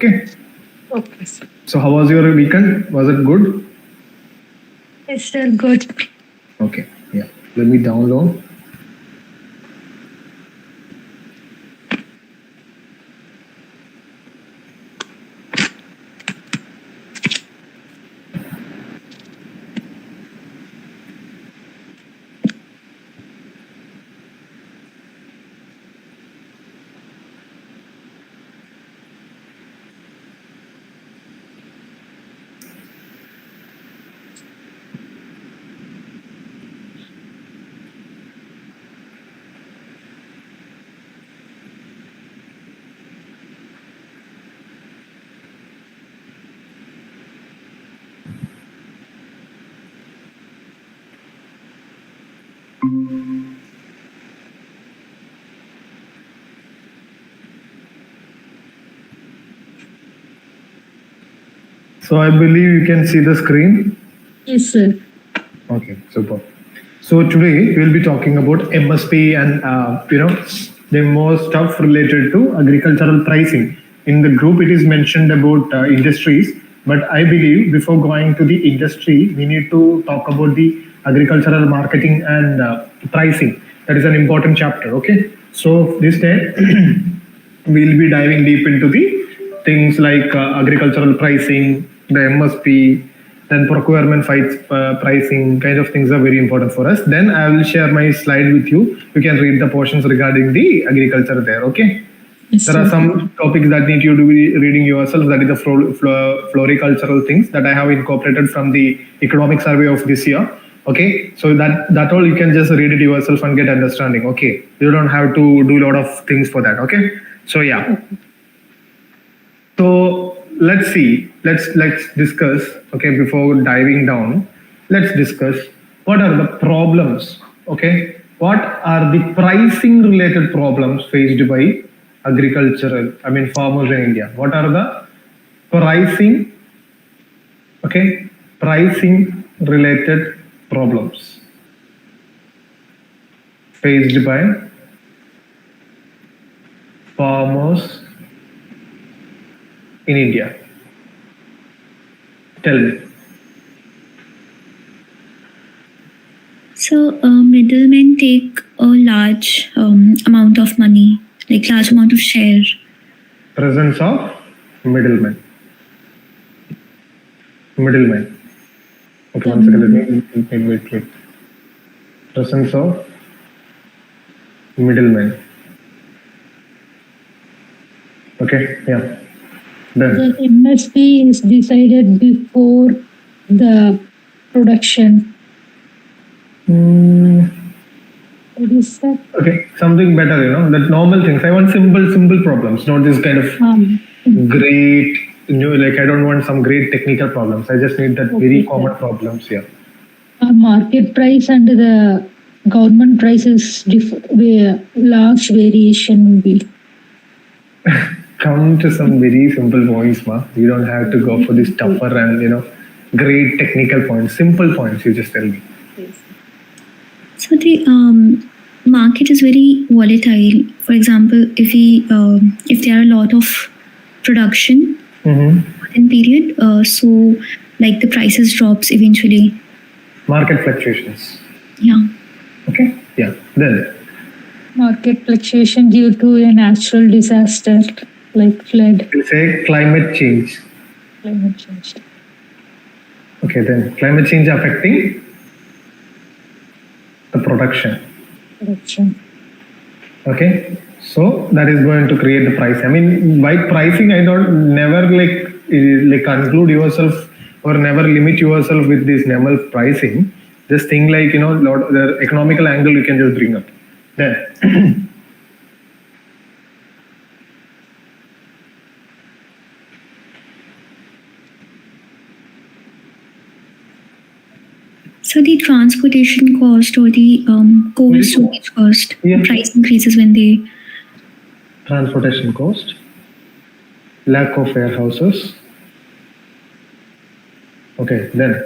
Okay. Okay, sir. So how was your weekend? Was it good? Yes, sir. Good. Okay. Yeah. Let me download. So I believe you can see the screen. Yes, sir. Okay, super. So today we'll be talking about MSP and the more stuff related to agricultural pricing. In the group, it is mentioned about industries, but I believe before going to the industry, we need to talk about the agricultural marketing and pricing. That is an important chapter. Okay, so this day we'll be diving deep into the things like agricultural pricing, the MSP, then procurement fights pricing kind of things are very important for us. Then I will share my slide with you. You can read the portions regarding the agriculture there. Okay. Yes, There are sir. some topics that need you to be reading yourself. That is the floricultural things that I have incorporated from the economic survey of this year. Okay, so that all you can just read it yourself and get understanding. Okay, you don't have to do a lot of things for that. Okay, so yeah. So let's see. Let's discuss. Okay, before diving down, let's discuss what are the problems. Okay, what are the pricing related problems faced by agricultural? I mean farmers in India. What are the pricing? Okay, pricing related problems faced by farmers in India. Tell me. So middlemen take a large amount of money, like large amount of share. Presence of middlemen. Middlemen. Okay, one second. Wait. Presence of middlemen. Okay, yeah. Then. The MSP is decided before the production. What is that? Okay, something better, that normal things. I want simple problems, not this kind of great, like I don't want some great technical problems. I just need that very common problems here. Market price and the government price is large variation will be. Come to some very simple points, ma. You don't have to go for this tougher and great technical points. Simple points, you just tell me. So the market is very volatile. For example, if there are a lot of production in period, so like the prices drops eventually. Market fluctuations. Yeah. Okay. Yeah. Then. Market fluctuation due to a natural disaster like flood. We say climate change. Climate change. Okay, then climate change affecting the production. Okay, so that is going to create the price. I mean, by pricing, I don't never like conclude yourself or never limit yourself with this normal pricing. Just think like the economical angle you can just bring up. Then. So the transportation cost or the cold storage cost, price increases when they... Transportation cost, lack of warehouses. Okay, then.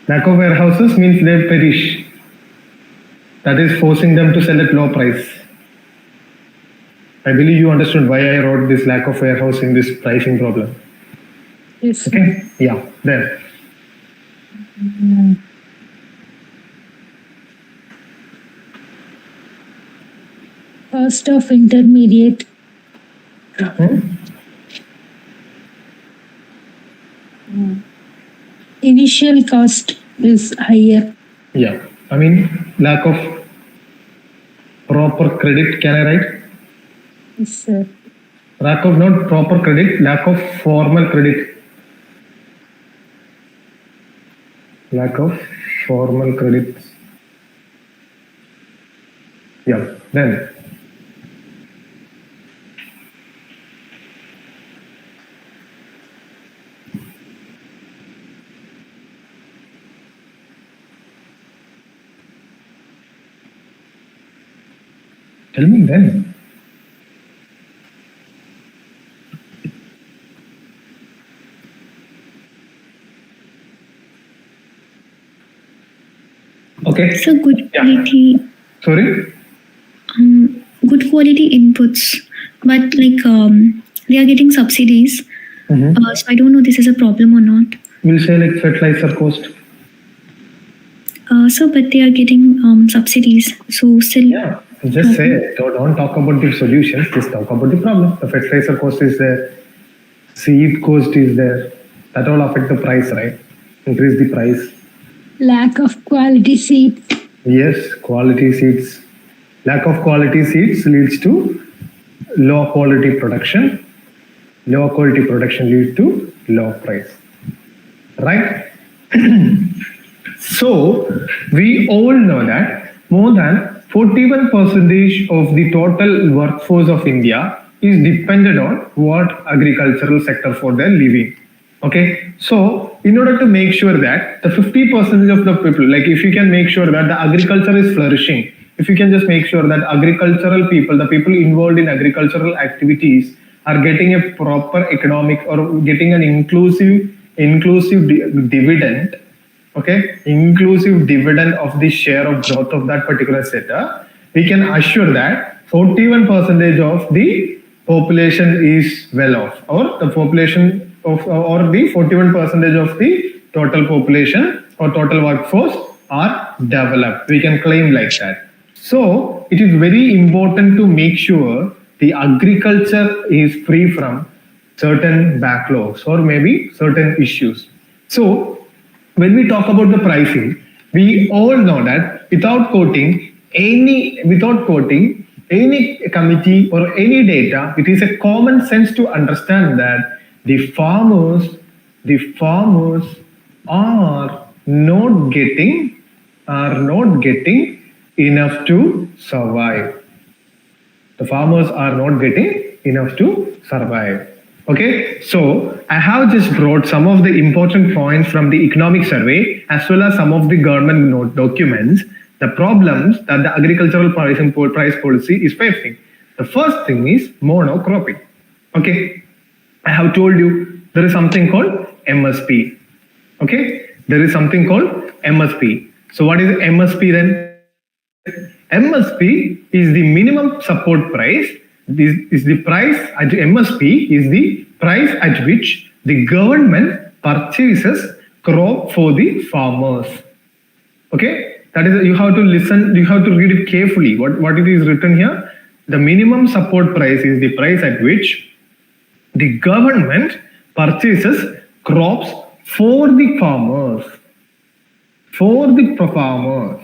Lack of warehouses means they perish. That is forcing them to sell at low price. I believe you understood why I wrote this lack of warehouse in this pricing problem. Yes. Okay, yeah, then. Cost of intermediate. Initial cost is higher. Yeah, I mean, lack of proper credit, can I write? Yes, sir. Lack of not proper credit, lack of formal credit. Lack of formal credit. Yeah, then. Tell me then. Okay. So good Yeah. quality, Sorry? good quality inputs, but like they are getting subsidies. So I don't know this is a problem or not. We'll say like fertilizer cost. So but they are getting subsidies. So still. Yeah. Just say, don't talk about the solutions, just talk about the problem. The fertilizer cost is there, seed cost is there. That all affect the price, right? Increase the price. Lack of quality seed. Yes, quality seeds. Lack of quality seeds leads to low quality production. Low quality production leads to low price. Right? So, we all know that more than 41% of the total workforce of India is dependent on what agricultural sector for their living. Okay, so in order to make sure that the 50% of the people, like if you can make sure that the agriculture is flourishing, if you can just make sure that agricultural people, the people involved in agricultural activities are getting a proper economic or getting an inclusive dividend, okay, inclusive dividend of the share of growth of that particular sector, we can assure that 41% of the population is well off, or the population of, or the 41% of the total population or total workforce are developed. We can claim like that. So it is very important to make sure the agriculture is free from certain backlogs or maybe certain issues. So when we talk about the pricing, we all know that without quoting any committee or any data, it is a common sense to understand that the farmers are not getting enough to survive. The farmers are not getting enough to survive. Okay, so I have just brought some of the important points from the economic survey as well as some of the government note documents, the problems that the agricultural price policy is facing. The first thing is monocropping. Okay, I have told you there is something called MSP. Okay, there is something called MSP. So what is MSP then? MSP is the minimum support price. This is the price at MSP is the price at which the government purchases crop for the farmers. Okay, that is, you have to listen, you have to read it carefully. What it is written here? The minimum support price is the price at which the government purchases crops for the farmers. For the farmers,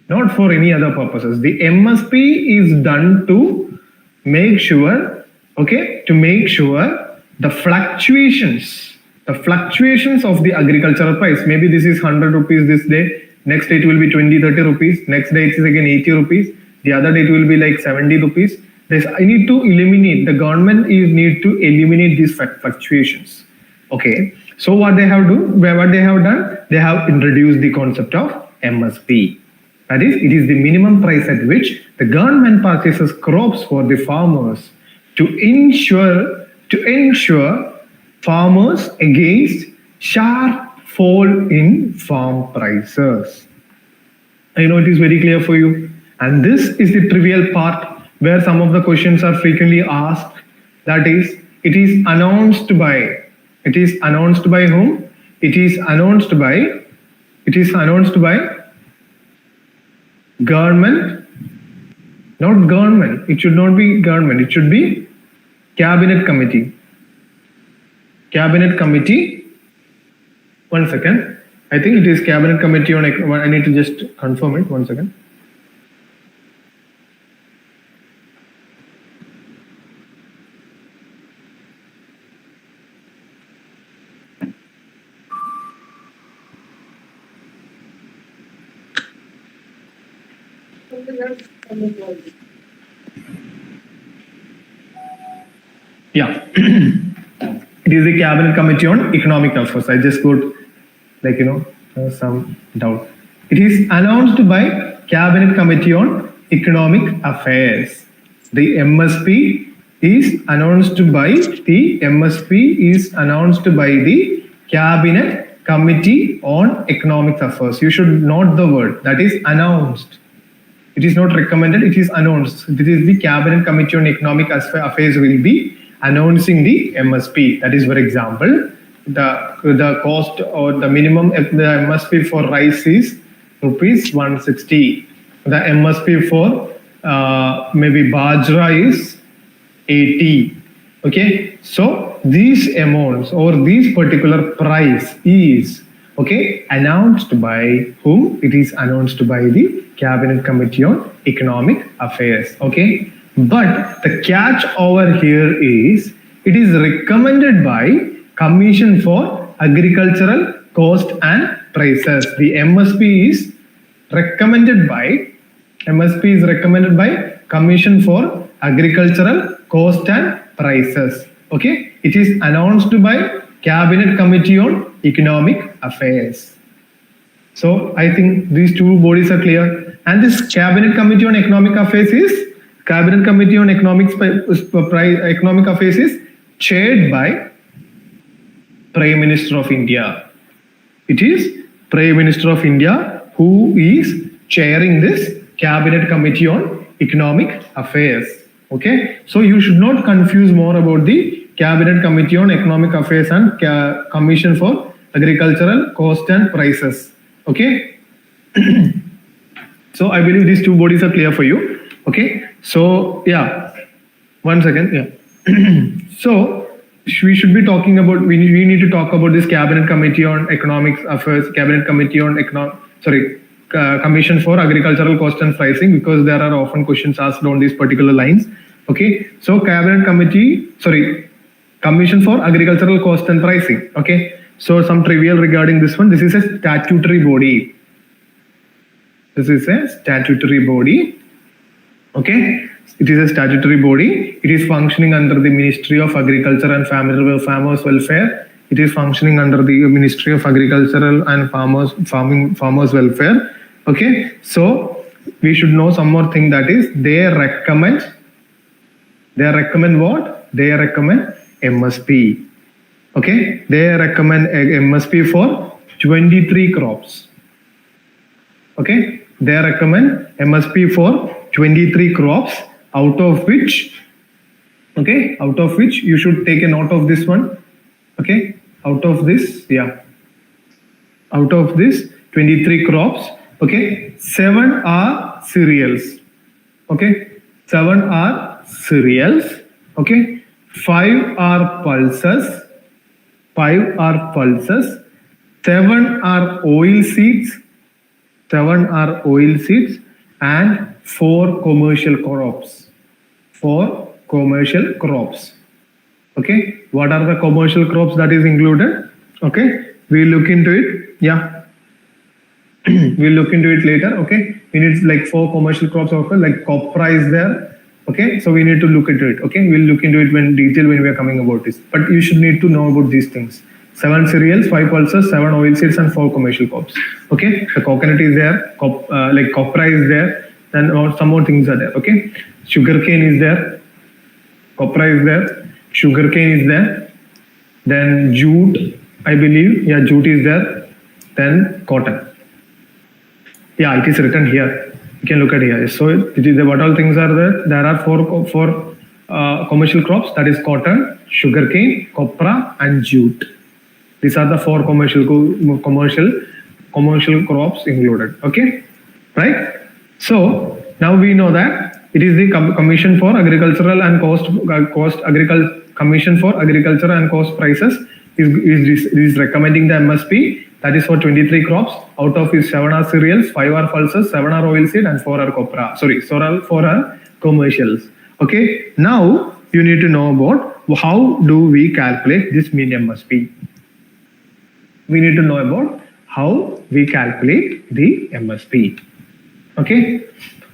not for any other purposes. The MSP is done to make sure, okay, to make sure the fluctuations of the agricultural price. Maybe this is 100 rupees this day, next day it will be 20, 30 rupees, next day it is again 80 rupees, the other day it will be like 70 rupees. I need to eliminate, the government need to eliminate these fluctuations. Okay, so what they have done, they have introduced the concept of MSP. That is, it is the minimum price at which the government purchases crops for the farmers to ensure farmers against sharp fall in farm prices. I know it is very clear for you. And this is the trivial part where some of the questions are frequently asked. That is, it is announced by. It is announced by whom? It is announced by. It is announced by government. Not government. It should not be government. It should be cabinet committee. Cabinet committee. 1 second. I think it is cabinet committee on. I need to just confirm it. 1 second. Yeah. It is the cabinet committee on economic affairs. I just got some doubt. It is announced by cabinet committee on economic affairs. The MSP is announced by the cabinet committee on economic affairs. You should note the word that is announced. It is not recommended, it is announced. This is the cabinet committee on economic affairs will be announcing the MSP. That is, for example, the cost or the minimum the MSP for rice is rupees 160. The MSP for maybe bajra is 80. Okay, so these amounts or this particular price is announced by whom? It is announced by the cabinet committee on economic affairs. Okay, but the catch over here is it is recommended by Commission for Agricultural Cost and Prices. The MSP is recommended by Commission for Agricultural Cost and Prices. Okay, it is announced by Cabinet Committee on Economic Affairs. So I think these two bodies are clear. And this Cabinet Committee on Economic Affairs is Economic Affairs is chaired by Prime Minister of India. It is Prime Minister of India who is chairing this Cabinet Committee on Economic Affairs. Okay, so you should not confuse more about the Cabinet Committee on Economic Affairs and Commission for Agricultural Cost and Prices. Okay. So I believe these two bodies are clear for you. Okay. So yeah, 1 second. Yeah. So we should be talking about. We need to talk about this Cabinet Committee on Economic Affairs, Cabinet Committee on Commission for Agricultural Cost and Pricing, because there are often questions asked on these particular lines. Okay. So Commission for Agricultural Cost and Pricing. Okay. So some trivial regarding this one. This is a statutory body. Okay. It is a statutory body. It is functioning under the Ministry of Agriculture and Farmers Welfare. It is functioning under the Ministry of Agricultural and Farmers Welfare. Okay. So we should know some more thing, that is they recommend what? They recommend MSP. Okay. They recommend MSP for 23 crops. Okay. They recommend MSP for 23 crops, out of which you should take a note of this one. Okay. Out of this 23 crops, okay, 7 are cereals. Okay. 7 are cereals. Okay. 5 are pulses. 7 are oil seeds. And 4 commercial crops. Okay. What are the commercial crops that is included? Okay. We'll look into it. Yeah. We'll look into it later. Okay. We need like 4 commercial crops offer, like copra is there. Okay. So we need to look into it. Okay. We'll look into it in detail when we are coming about this. But you should need to know about these things. 7 cereals, 5 pulses, 7 oilseeds, and 4 commercial crops. Okay. The coconut is there. Like copra is there. Then some more things are there. Okay. Sugarcane is there. Copra is there. Sugarcane is there. Then jute, I believe. Yeah, jute is there. Then cotton. Yeah, it is written here. You can look at here. So it is what all things are there? There are four commercial crops, that is cotton, sugarcane, copra, and jute. These are the four commercial crops included. Okay, right? So now we know that it is the Commission for Agricultural and Commission for Agriculture and Cost Prices is recommending the MSP, that is for 23 crops. Out of which 7 are cereals, 5 are pulses, 7 are oilseed, and 4 are copra. Sorry, 4 are commercials. Okay, now you need to know about how do we calculate this mean MSP. We need to know about how we calculate the MSP. Okay,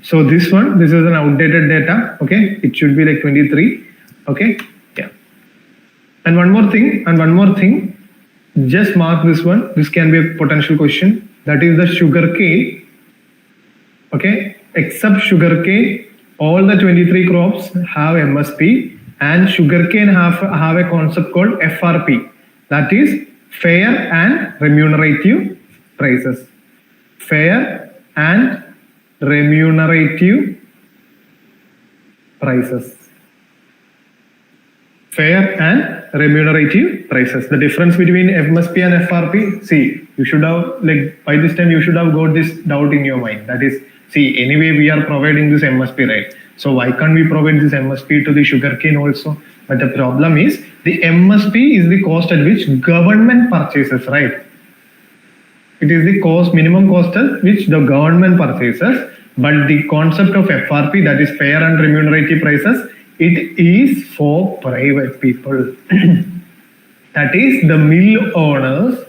so this is an outdated data. Okay, it should be like 23. Okay, yeah. And one more thing, just mark this one. This can be a potential question. That is the sugarcane. Okay, except sugarcane, all the 23 crops have MSP, and sugarcane have a concept called FRP. That is fair and remunerative prices. Fair and remunerative prices. Fair and remunerative prices. The difference between MSP and FRP, see, you should have, like, by this time you should have got this doubt in your mind. That is, see, anyway we are providing this MSP, right? So why can't we provide this MSP to the sugarcane also? But the problem is, the MSP is the cost at which government purchases, right? It is the minimum cost at which the government purchases, but the concept of FRP, that is fair and remunerative prices, it is for private people. That is, the mill owners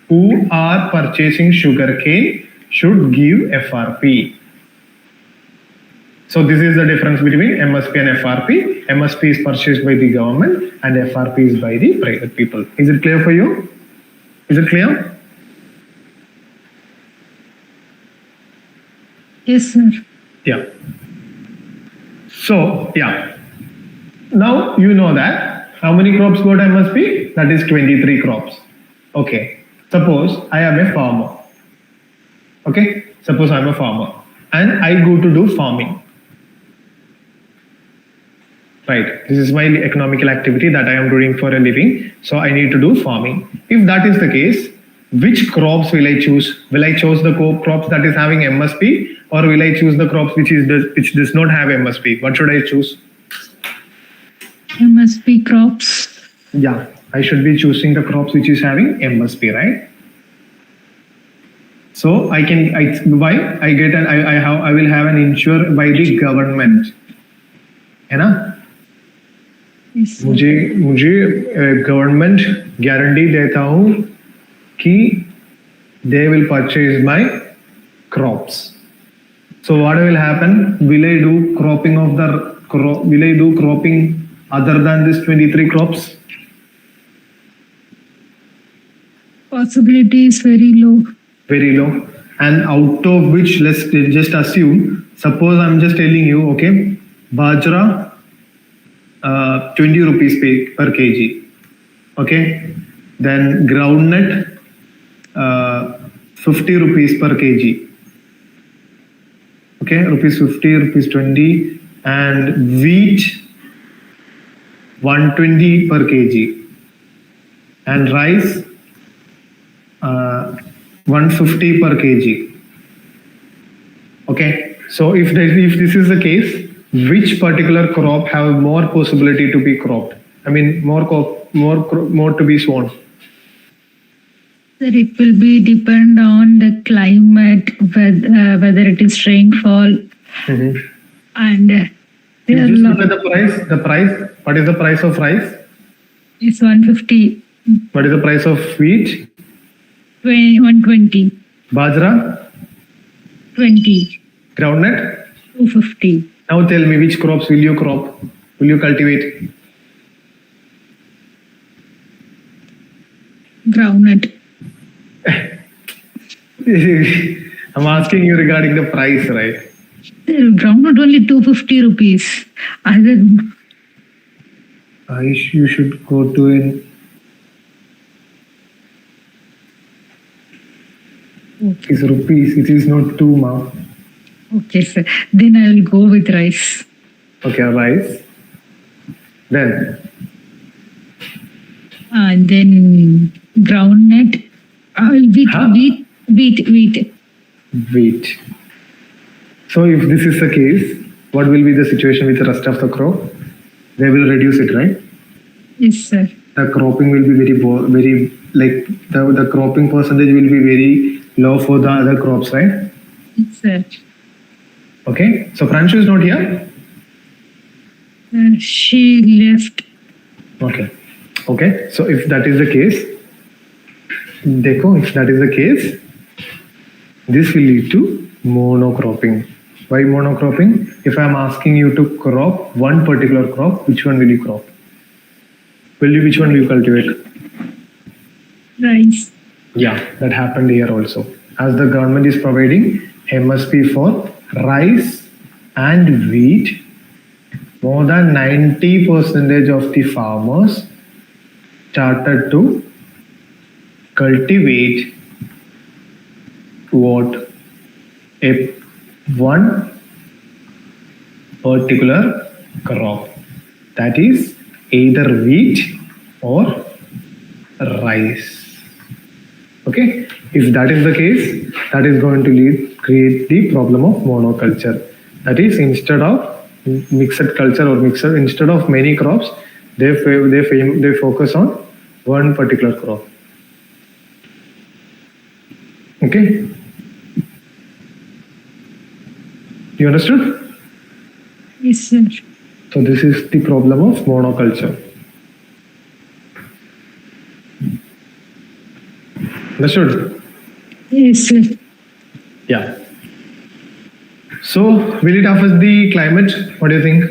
who are purchasing sugarcane should give FRP. So this is the difference between MSP and FRP. MSP is purchased by the government and FRP is by the private people. Is it clear for you? Is it clear? Yes, sir. Yeah. So, yeah. Now you know that how many crops got MSP? That is 23 crops. Okay. Suppose I am a farmer. Okay. Suppose I am a farmer and I go to do farming. Right. This is my economical activity that I am doing for a living. So I need to do farming. If that is the case, which crops will I choose? Will I choose the crops that is having MSP, or will I choose the crops which does not have MSP? What should I choose? MSP crops. Yeah, I should be choosing the crops which is having MSP, right? So I will have an insure by the government, है ना? Yes, मुझे government guarantee देता हूँ कि they will purchase my crops. So what will happen? Will I do cropping other than this 23 crops? possibility is very low. Very low. And out of which, let's just assume, suppose I'm just telling you, okay, bajra 20 rupees per kg. Okay, then groundnut 50 rupees per kg. Okay, rupees 50, rupees 20, and wheat 120 per kg, and rice 150 per kg. Okay, so if this is the case, which particular crop have more possibility to be cropped? I mean, more to be sown. Sir, it will be depend on the climate, whether it is rainfall, and there are just look at the price. The price. What is the price of rice? It's 150. What is the price of wheat? 120. Bajra? 20. Groundnut? 250. Now tell me, which crops will you crop? Will you cultivate? Groundnut. I'm asking you regarding the price, right? Groundnut only 250 rupees. You should go to in. It's rupees. It is not 2, ma. Okay, sir. Then I will go with rice. Okay, rice. Then Then groundnut. Wheat, Huh? wheat. wheat. So if this is the case, what will be the situation with the rest of the crop? They will reduce it, right? Yes, sir. The cropping will be very like the cropping percentage will be very low for the other crops, right? Yes, sir. Okay. So Pranshu is not here. She left. Okay. Okay. So if that is the case, if that is the case, this will lead to monocropping. Why monocropping? If I am asking you to crop one particular crop, which one will you crop? Which one will you cultivate? Rice. Yeah, that happened here also. As the government is providing MSP for rice and wheat, more than 90% of the farmers started to cultivate what a one particular crop, that is either wheat or rice. Okay, if that is the case, that is going to create the problem of monoculture. That is, instead of mixed culture or instead of many crops, they focus on one particular crop. Okay, you understood? Yes, sir. So this is the problem of monoculture. Understood? Yes, sir. Yeah. So will it affect the climate? What do you think?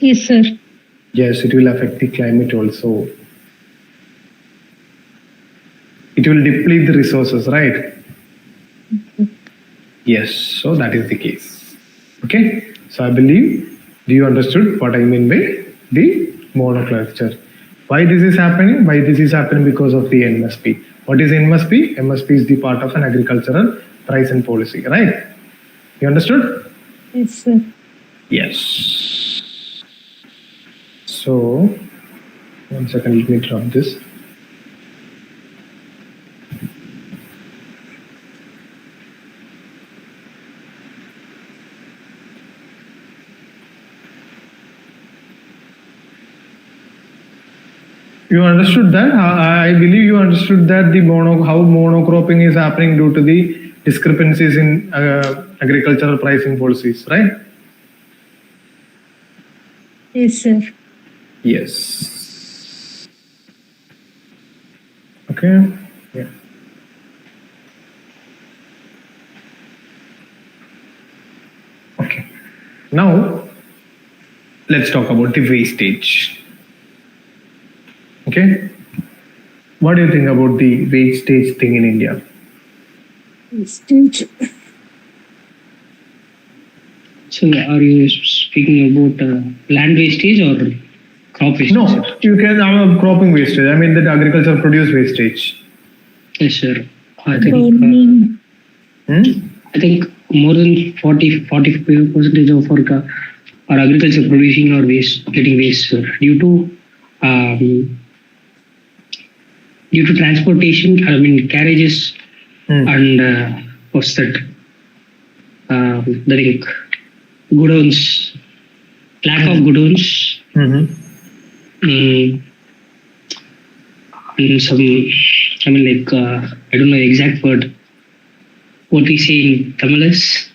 Yes, sir. Yes, it will affect the climate also. It will deplete the resources, right? Yes, so that is the case. Okay, so I believe you understood what I mean by the monoculture. Why this is happening? Why this is happening? Because of the MSP. What is MSP? MSP is the part of an agricultural price and policy, right? You understood? Yes, sir. Yes. So, 1 second, let me drop this. You understood that? I believe you understood that how monocropping is happening due to the discrepancies in agricultural pricing policies, right? Yes, sir. Yes. Okay. Yeah. Okay. Now, let's talk about the wastage. Okay. What do you think about the wastage thing in India? Wastage. So, are you speaking about land wastage or crop wastage? No, you can. I'm cropping wastage. I mean that agriculture produce wastage. Yes, sir. I think I think more than 40-45% of our agriculture producing or getting waste, sir, due to transportation. I mean carriages and what's that? The goodowns, lack of goodowns. And some, I mean, like, I don't know the exact word. What we say in Tamil is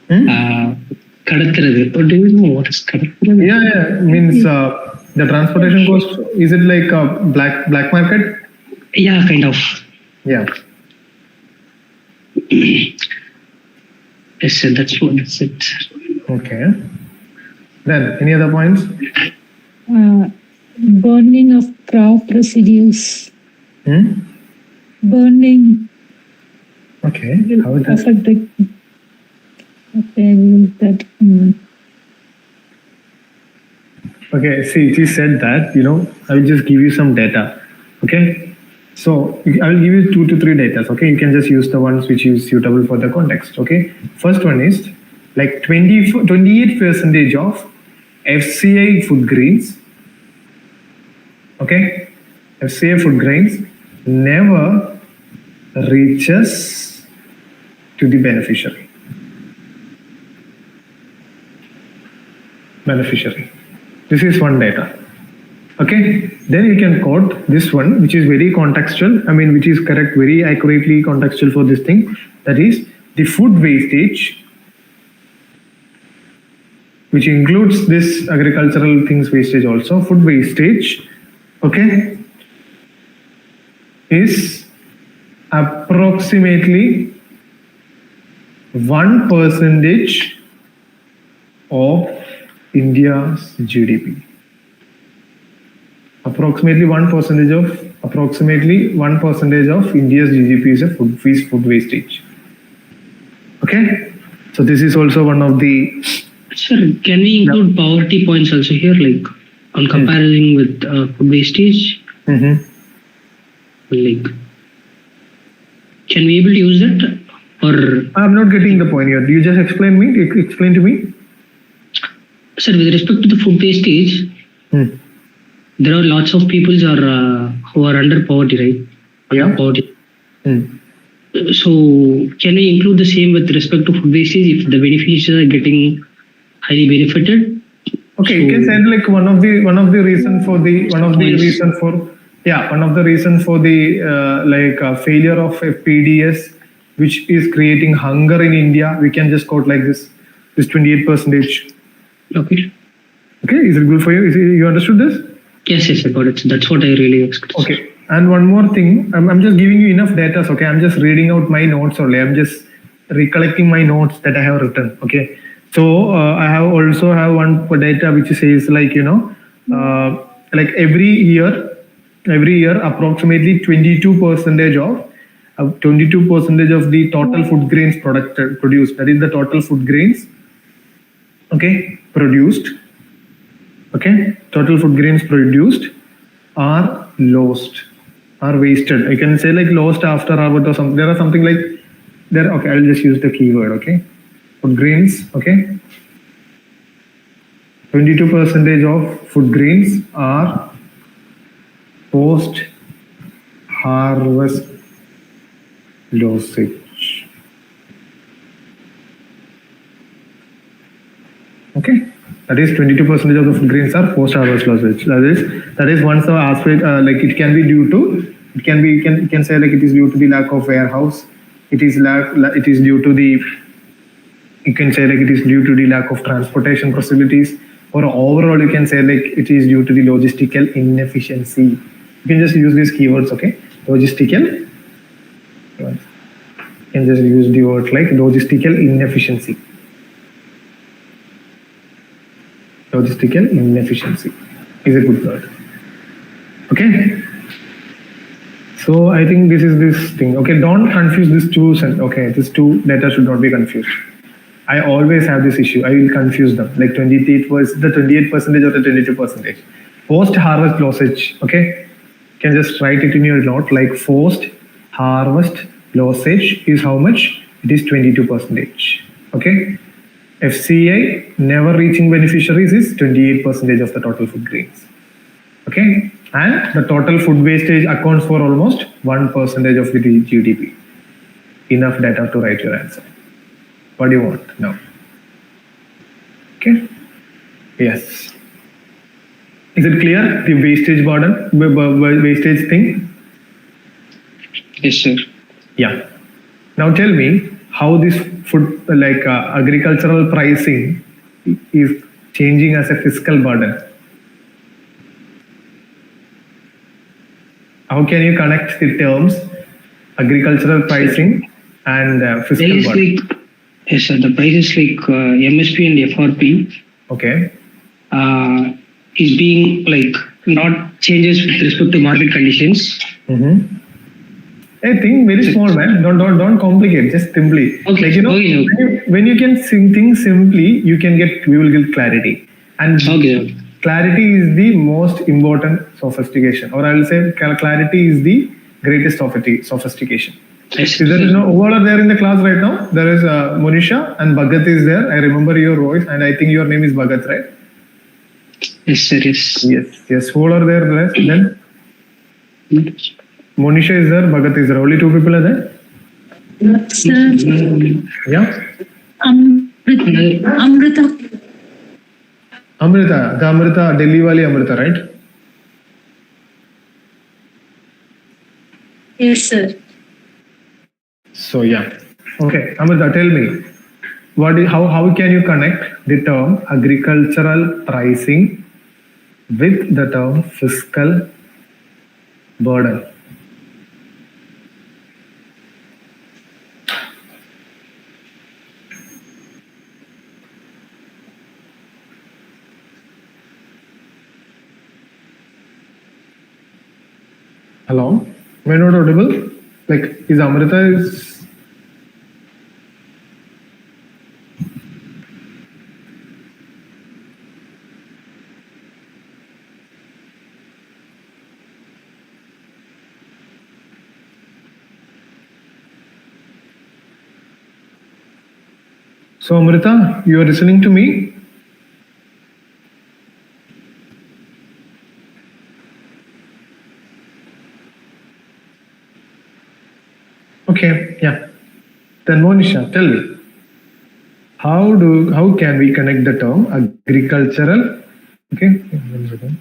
kadathirathu. What do you know? What is kadathirathu? Yeah, means the transportation cost. Is it like a black market? Yeah, kind of. Yeah. Yes, sir. That's it. Okay. Then any other points? Burning of crop residues. Burning. Okay. How is that? Affect the. Okay, that. Okay. See, she said that. I will just give you some data. Okay. So I will give you 2 to 3 data. Okay, you can just use the ones which is suitable for the context. Okay, first one is like 28% of FCI food grains. Okay, FCI food grains never reaches to the beneficiary. This is one data. Okay, then you can quote this one, which is very contextual. I mean, which is correct, very accurately contextual for this thing. That is the food wastage, which includes this agricultural things wastage also. Food wastage, okay, is approximately 1% of India's GDP. Approximately 1% of India's GDP is a food wastage. Okay, so this is also one of the. Sir, can we include poverty points also here, like on comparison with food wastage? Like, can we able to use that, or? I'm not getting the point here. You just explain to me. Sir, with respect to the food wastage, there are lots of people who are under poverty, right? Yeah. Poverty. So, can we include the same with respect to food wastage if the beneficiaries are getting highly benefited? Okay, you can say like one of the reason for the failure of FPDS, which is creating hunger in India. We can just quote like this 28%. Okay. Okay, is it good for you? You understood this? Yes, I got it. That's what I really expected. Okay, and one more thing, I'm just giving you enough data. Okay, I'm just reading out my notes only. I'm just recollecting my notes that I have written. Okay, so I have also have one data which says like like every year approximately 22% of the total food grains produced. That is the total food grains. Okay, produced. Okay, total food grains produced are lost, are wasted. I can say like lost after harvest or something. There are something like there. Okay, I'll just use the keyword. Okay, food grains. Okay, 22% of food grains are post harvest losage. Okay. That is 22% of the food grains are post-harvest losses. That is once the aspect like it can be due to you can say like it is due to the lack of warehouse. It is due to the you can say like it is due to the lack of transportation facilities, or overall you can say like it is due to the logistical inefficiency. You can just use these keywords. Okay, logistical. You can just use the word like logistical inefficiency. Logistical inefficiency is a good word. Okay, so I think this is this thing. Okay, don't confuse these two. Okay, these two data should not be confused. I always have this issue. I will confuse them. Like 28% or the 22%. Post harvest losage. Okay, you can just write it in your note. Like post harvest losage is how much? It is 22%. Okay. FCI never reaching beneficiaries is 28% of the total food grains. Okay, and the total food wastage accounts for almost 1% of the GDP. Enough data to write your answer. What do you want now? Okay. Yes. Is it clear? The wastage burden, wastage thing? Yes, sir. Yeah. Now tell me how this food like agricultural pricing is changing as a fiscal burden. How can you connect the terms agricultural pricing and fiscal burden? Like, yes, sir. The prices like MSP and FRP. Okay. Is being like not changes with respect to market conditions. I think very small, man. Don't complicate. Just simply. Okay. Like Okay. when you can think simply, we will get clarity. And clarity is the most important sophistication, or I will say clarity is the greatest sophistication. Yes, Is there who are there in the class right now? There is Monisha and Bhagat is there. I remember your voice, and I think your name is Bhagat, right? yes, sir. Yes. Yes. Who are there then? Monisha is there, Bhagat is there. Only two people are there? Sir, Yeah. Amruta. Amrita, the Amrita, Delhi wali Amrita, right? Yes, sir. So yeah. Okay, Amrita, tell me, how can you connect the term agricultural pricing with the term fiscal burden? Hello? Am I not audible? Like, is Amrita is... So Amrita, you are listening to me? Okay, yeah. Then Monisha, tell me, how can we connect the term agricultural? Okay, 1 second.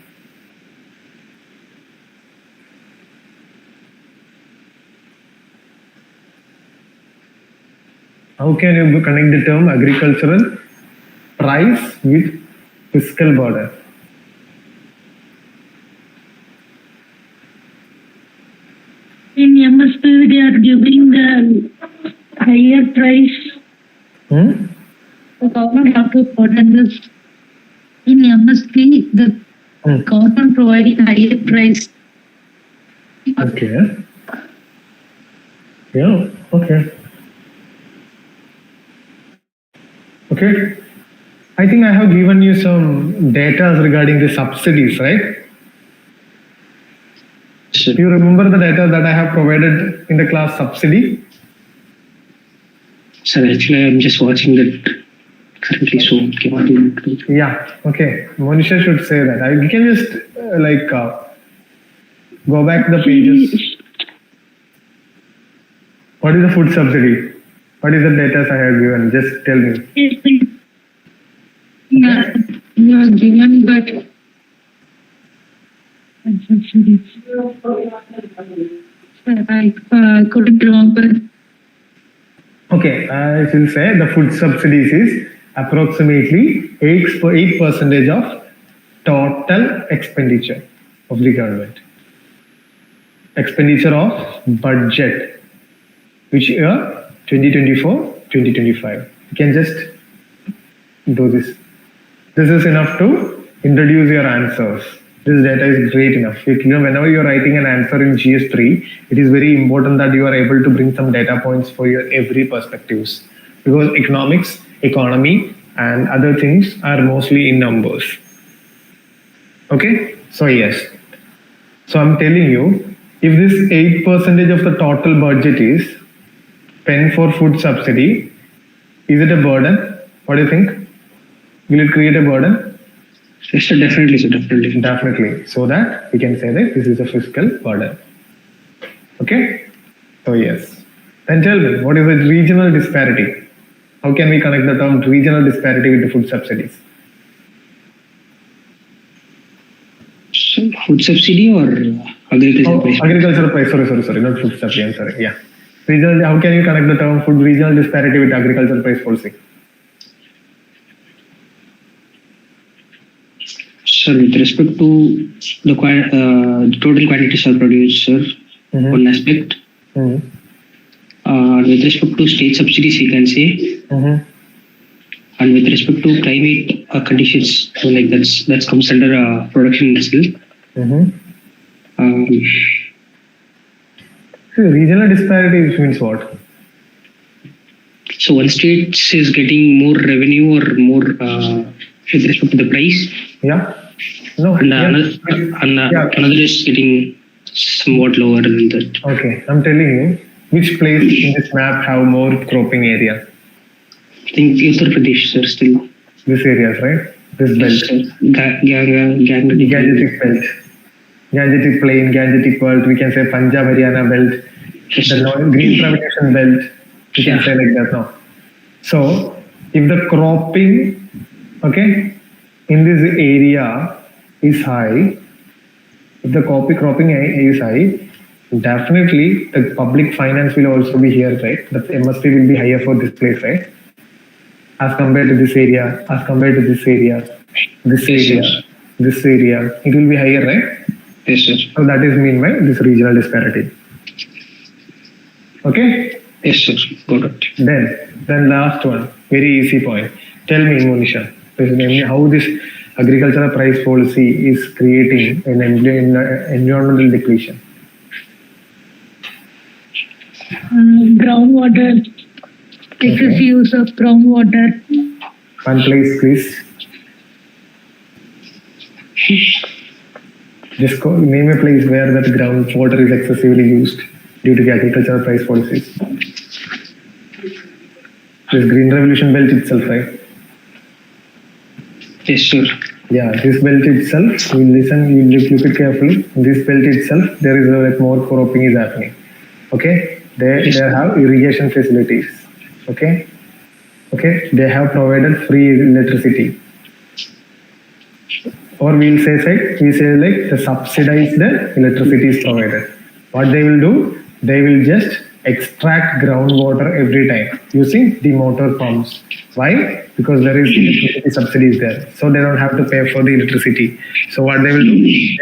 How can you connect the term agricultural price with fiscal burden? In MSP, they are giving the higher price. The government have to burden this. In MSP, the government providing higher price. Okay. Yeah, okay. Okay. I think I have given you some data regarding the subsidies, right? Sir. Do you remember the data that I have provided in the class subsidy? Sir, actually, I'm just watching that currently, so cannot be. Yeah, okay. Monisha should say that. You can just go back the pages. What is the food subsidy? What is the data I have given? Just tell me. Yeah, you are given, but I couldn't remember. Okay, I will say the food subsidies is approximately 8% of total expenditure of the government. Expenditure of budget, which year 2024-2025. You can just do this. This is enough to introduce your answers. This data is great enough. Whenever you are writing an answer in GS3, it is very important that you are able to bring some data points for your every perspectives, because economics, economy, and other things are mostly in numbers. Okay, so yes. So I'm telling you, if this 8% of the total budget is spent for food subsidy, is it a burden? What do you think? Will it create a burden? Yes, sir, definitely, sir, definitely. Definitely. So that we can say that this is a fiscal burden. Okay? So yes. Then tell me, what is the regional disparity? How can we connect the term regional disparity with the food subsidies? So, food subsidy or agricultural price? Agricultural price. Sorry. Not food subsidy. I'm sorry. Yeah. Regional. How can you connect the term food regional disparity with agricultural price policy? Sir, with respect to the total quantities are produced, sir, one aspect. With respect to state subsidies, you can say, and with respect to climate conditions, so like that comes under production industry. So regional disparity means what? So one state is getting more revenue or more with respect to the price. Yeah. No. And another is getting somewhat lower than that. Okay, I'm telling you, which place in this map have more cropping area? I think Uttar Pradesh, sir, still. This areas, right? This belt. Gangetic belt. Gangetic plain, Gangetic belt, we can say Punjab Haryana belt, the green revolution belt, we can say like that now. So, if the cropping, okay, in this area is high, if the cropping is high, definitely the public finance will also be here, right? The MSP will be higher for this place, right? As compared to this area, as compared to this area, this area, this area, it will be higher, right? Yes, sir. So that is mean by this regional disparity. Okay? Yes, sir. Got it. Then last one, very easy point. Tell me, Monisha, how this agricultural price policy is creating an environmental depletion. Groundwater, excessive use of groundwater. One place, please. Just name a place where that groundwater is excessively used due to the agricultural price policies. This green revolution belt itself, right? Yes, sir. Yeah, this belt itself, you listen, you look it carefully. This belt itself, there is like more cropping is happening. Okay, they have irrigation facilities. Okay, they have provided free electricity. Or we say like the subsidize the electricity is provided. What they will do, they will just extract groundwater every time using the motor pumps. Why? Because there is electricity subsidies there, so they don't have to pay for the electricity. So what they will do,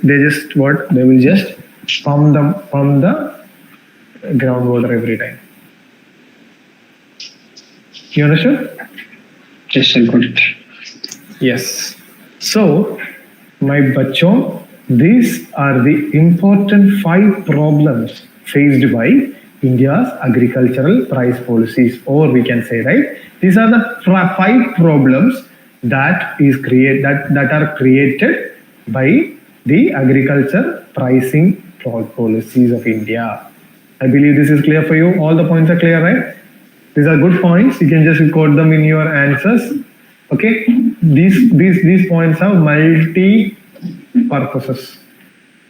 they will just pump the groundwater every time. You understood? Yes, sir. Got it. Yes. So, my bachon, these are the important 5 problems faced by India's agricultural price policies, or we can say, right? These are the 5 problems that are created by the agriculture pricing policies of India. I believe this is clear for you. All the points are clear, right? These are good points. You can just record them in your answers. Okay, these points have multi purposes.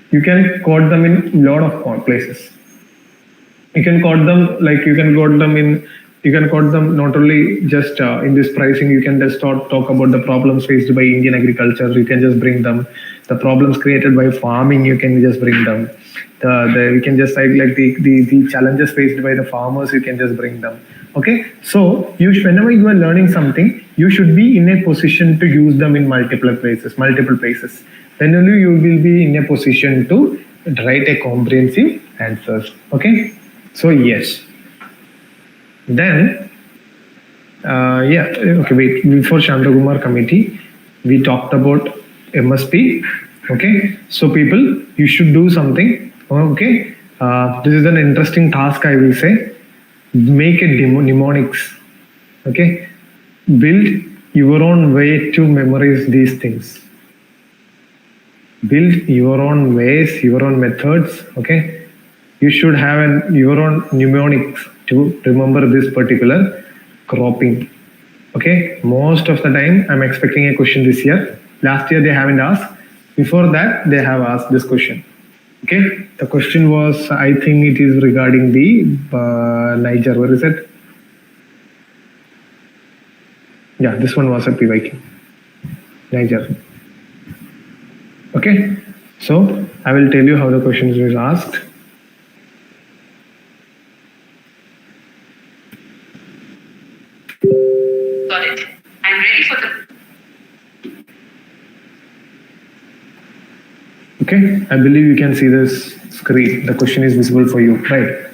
You can quote them in lot of places. You can quote them not only just in this pricing. You can just talk about the problems faced by Indian agriculture. You can just bring them. The problems created by farming, you can just bring them. You can just like the challenges faced by the farmers, you can just bring them. Okay, so whenever you are learning something, you should be in a position to use them in multiple places. Then only you will be in a position to write a comprehensive answers. Okay, so yes. Then, before Shantakumar committee, we talked about MSP. Okay, so people, you should do something. Okay, this is an interesting task, I will say. Make a mnemonics. Okay, build your own way to memorize these things. Build your own ways, your own methods. Okay, you should have your own mnemonics to remember this particular cropping. Okay, most of the time I'm expecting a question this year. Last year they haven't asked. Before that they have asked this question. Okay, the question was, I think it is regarding the Niger. Where is it? Yeah, this one was a PYQ. Niger. Okay, so I will tell you how the question was asked. Got it. I'm ready for the... Okay, I believe you can see this screen. The question is visible for you, right?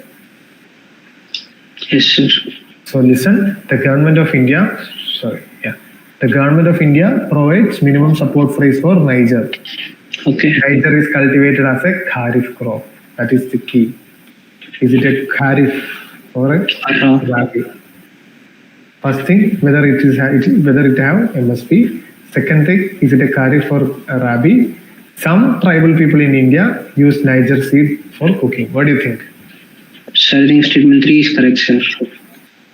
Yes, sir. So listen, the government of India provides minimum support price for Niger. Okay. Niger is cultivated as a kharif crop. That is the key. Is it a kharif or a rabi? First thing, whether it have MSP. Second thing, is it a kharif or a rabi? Some tribal people in India use Niger seed for cooking. What do you think? Sir, I think statement 3 is correct, sir.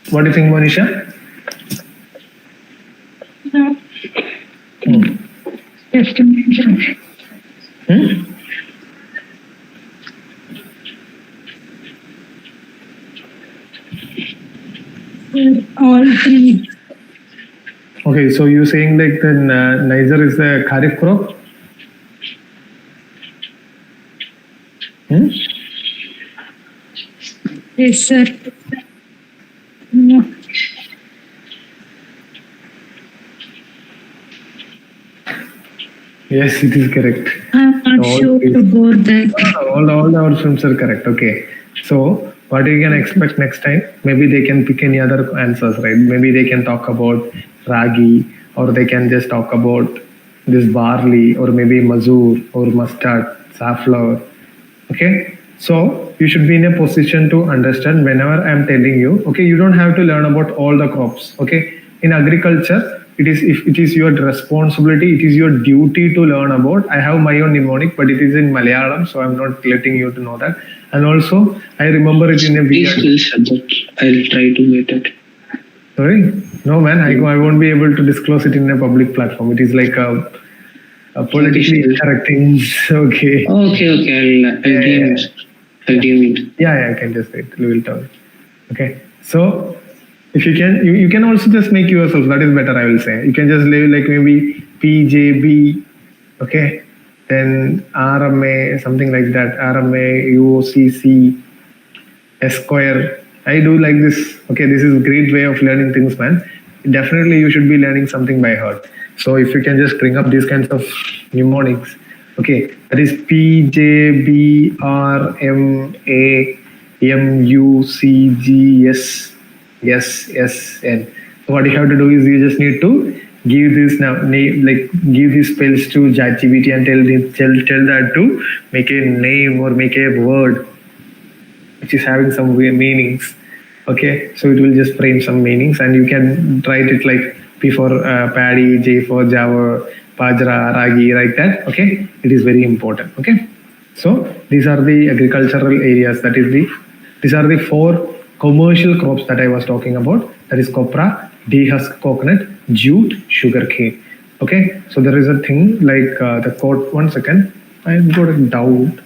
What do you think, Monisha? Just a minute. All three. Okay, so you're saying like the Niger is a kharif crop? Yes, sir. No. Yes, it is correct. I'm not All sure three. about that. All our films are correct. Okay. So what you can expect next time? Maybe they can pick any other answers, right? Maybe they can talk about ragi, or they can just talk about this barley, or maybe mazur or mustard, safflower. Okay. So you should be in a position to understand whenever I'm telling you. Okay, you don't have to learn about all the crops. Okay. In agriculture, it is if it is your responsibility, it is your duty to learn about. I have my own mnemonic, but it is in Malayalam, so I'm not letting you to know that. And also, I remember it in a Please video. still subject. I'll try to get it. Sorry, no man, I won't be able to disclose it in a public platform. It is like a politically incorrect thing. Okay. Okay. I'll DM it. I'll DM it. Yeah, I can just wait. We will talk. Okay. So if you can, you can also just make yourself. That is better, I will say. You can just leave like maybe PJB. Okay. Then RMA, something like that. RMA, UOCC, Esquire. I do like this. Okay, this is a great way of learning things, man. Definitely, you should be learning something by heart. So if you can just bring up these kinds of mnemonics. Okay, that is PJBRMAMUCGS. Yes, SN. So what you have to do is you just need to give this name, like give these spells to ChatGPT and tell that to make a name or make a word which is having some weird meanings. Okay, so it will just frame some meanings, and you can write it like P for paddy, J for Java, Bajra, Ragi, like that. Okay, it is very important. Okay, so these are the agricultural areas. These are the 4 commercial crops that I was talking about. That is copra, dehusked coconut, jute, sugarcane. Okay, so there is a thing like the quote. 1 second, I got a doubt.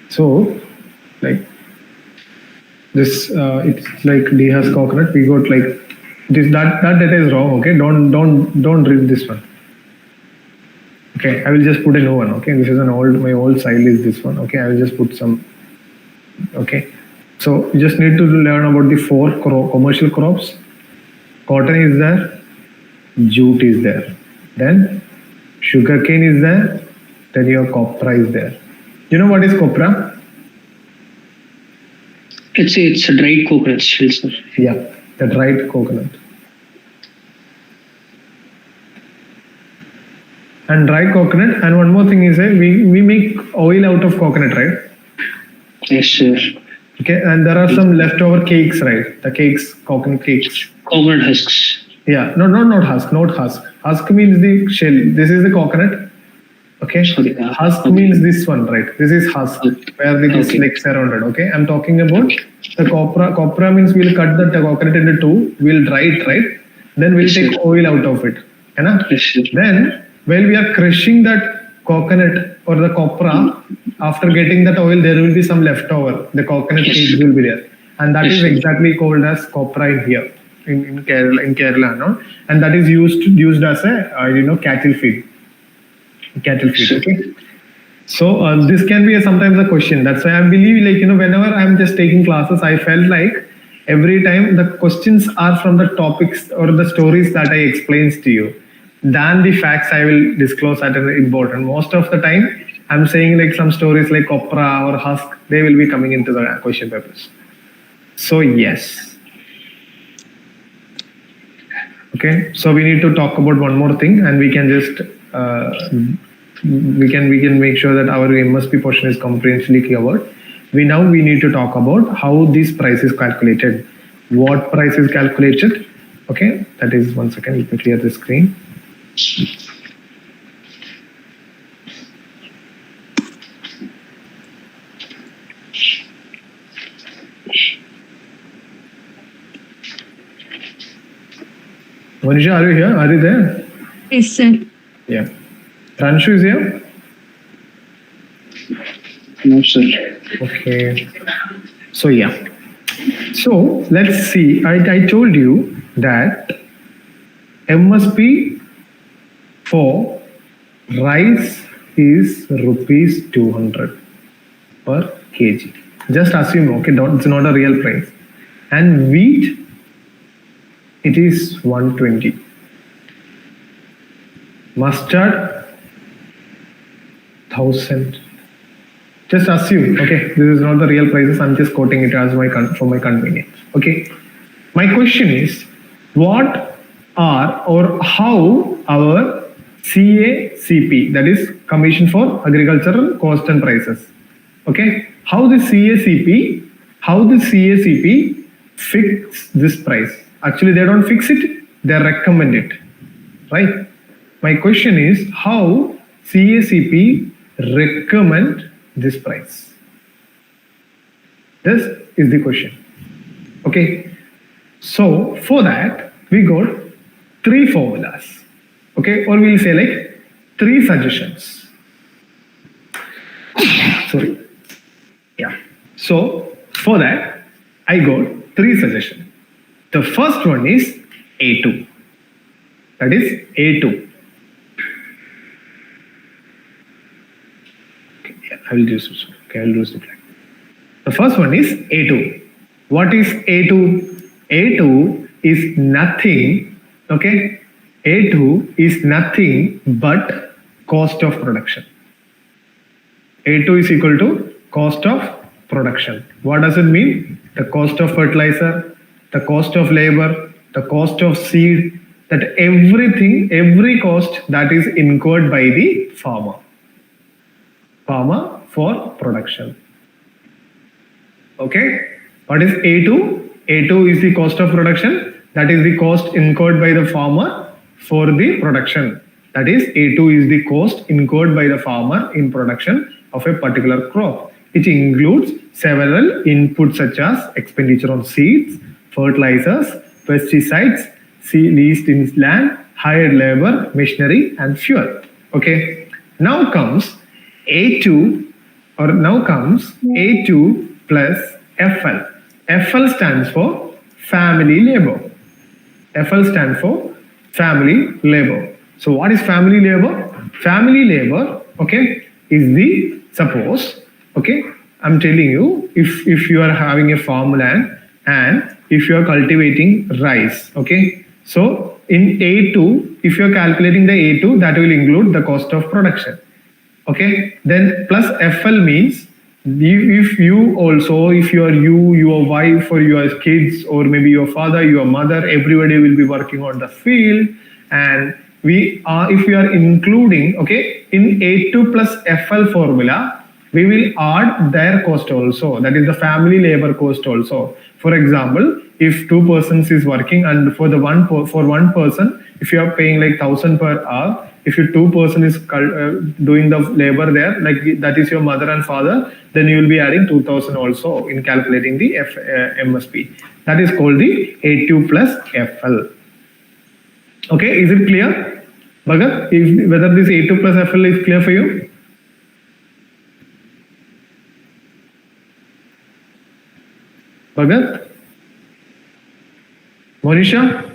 So, like this, it's like dehusked coconut. We got like this. That data is wrong. Okay, don't read this one. Okay, I will just put a new one. Okay, this is my old style is this one. Okay, I will just put some. Okay, so you just need to learn about the 4 commercial crops. Cotton is there, jute is there, then sugarcane is there, then your copra is there. You know what is copra? It's a dried coconut shell, sir. Yeah, the dried coconut. And dried coconut, and one more thing is we make oil out of coconut, right? Yes, sir. Okay, and there are some leftover cakes, right? The cakes, coconut cakes. Coconut husks. Yeah, no, not husk, not husk. Husk means the shell. This is the coconut. Okay, Sorry, husk okay. means this one, right? This is husk, where this Okay. like surrounded. Okay, I'm talking about the copra. Copra means we'll cut the coconut into 2. We'll dry it, right? Then we'll Yes, take sir. oil out of it. Right? Yes, sir. Then while we are crushing that coconut or the copra, after getting that oil, there will be some leftover. The coconut Yes. cakes will be there, and that Yes, is sir. exactly called as copra in here in Kerala, no? And that is used as a cattle feed. Sure. Okay. So this can be sometimes a question. That's why I believe, like whenever I'm just taking classes, I felt like every time the questions are from the topics or the stories that I explains to you, than the facts I will disclose at an important. Most of the time, I'm saying like some stories like copra or husk, they will be coming into the question papers. So yes. Okay, so we need to talk about one more thing, and we can just we can make sure that our MSP portion is comprehensively covered. we need to talk about how this price is calculated. What price is calculated? Okay, that is, one second, let me clear the screen. Manisha, are you here? Are you there? Yes, sir. Yeah. Ranshu is here? No, sir. Okay. So yeah. So let's see. I told you that MSP for rice is rupees 200 per kg. Just assume, okay, it's not a real price. And wheat, it is 120. Mustard, 1000. Just assume, okay, this is not the real prices. I'm just quoting it as for my convenience. Okay. My question is, what are or how our CACP, that is Commission for Agricultural Cost and Prices, okay, how the CACP fix this price? Actually, they don't fix it, they recommend it, right? My question is, how CACP recommend this price? This is the question. Okay. So for that, we got 3 formulas. Okay, or we'll say like 3 suggestions. Sorry. Yeah. So for that, I got 3 suggestions. The first one is A2. That is A2. Okay, yeah, I will use this. Okay, I will use the black. The first one is A2. What is A2? A2 is nothing, okay? A2 is nothing but cost of production. A2 is equal to cost of production. What does it mean? The cost of fertilizer, the cost of labor, the cost of seed, that everything, every cost that is incurred by the farmer for production. Okay, what is A2? A2 is the cost of production, that is the cost incurred by the farmer for the production. That is, A2 is the cost incurred by the farmer in production of a particular crop. It includes several inputs such as expenditure on seeds, fertilizers, pesticides, leased in land, hired labor, machinery, and fuel. Okay, now comes A2 plus FL. FL stands for family labor. FL stands for family labor. So what is family labor? Family labor, okay, is the, suppose, okay, I'm telling you, if you are having a farmland and if you are cultivating rice, okay, so in A2, if you are calculating the A2, that will include the cost of production. Okay, then plus FL means if you also, if you are your wife or your kids or maybe your father, your mother, everybody will be working on the field, and if we are including, okay, in A2 plus FL formula, we will add their cost also, that is the family labor cost also. For example, if 2 persons is working and for one person, if you are paying like 1000 per hour, if your 2 person is doing the labor there, like that is your mother and father, then you will be adding 2000 also in calculating the MSP. That is called the A2 plus FL. Okay, is it clear? Bhagat, whether this A2 plus FL is clear for you? Bhagat? Monisha?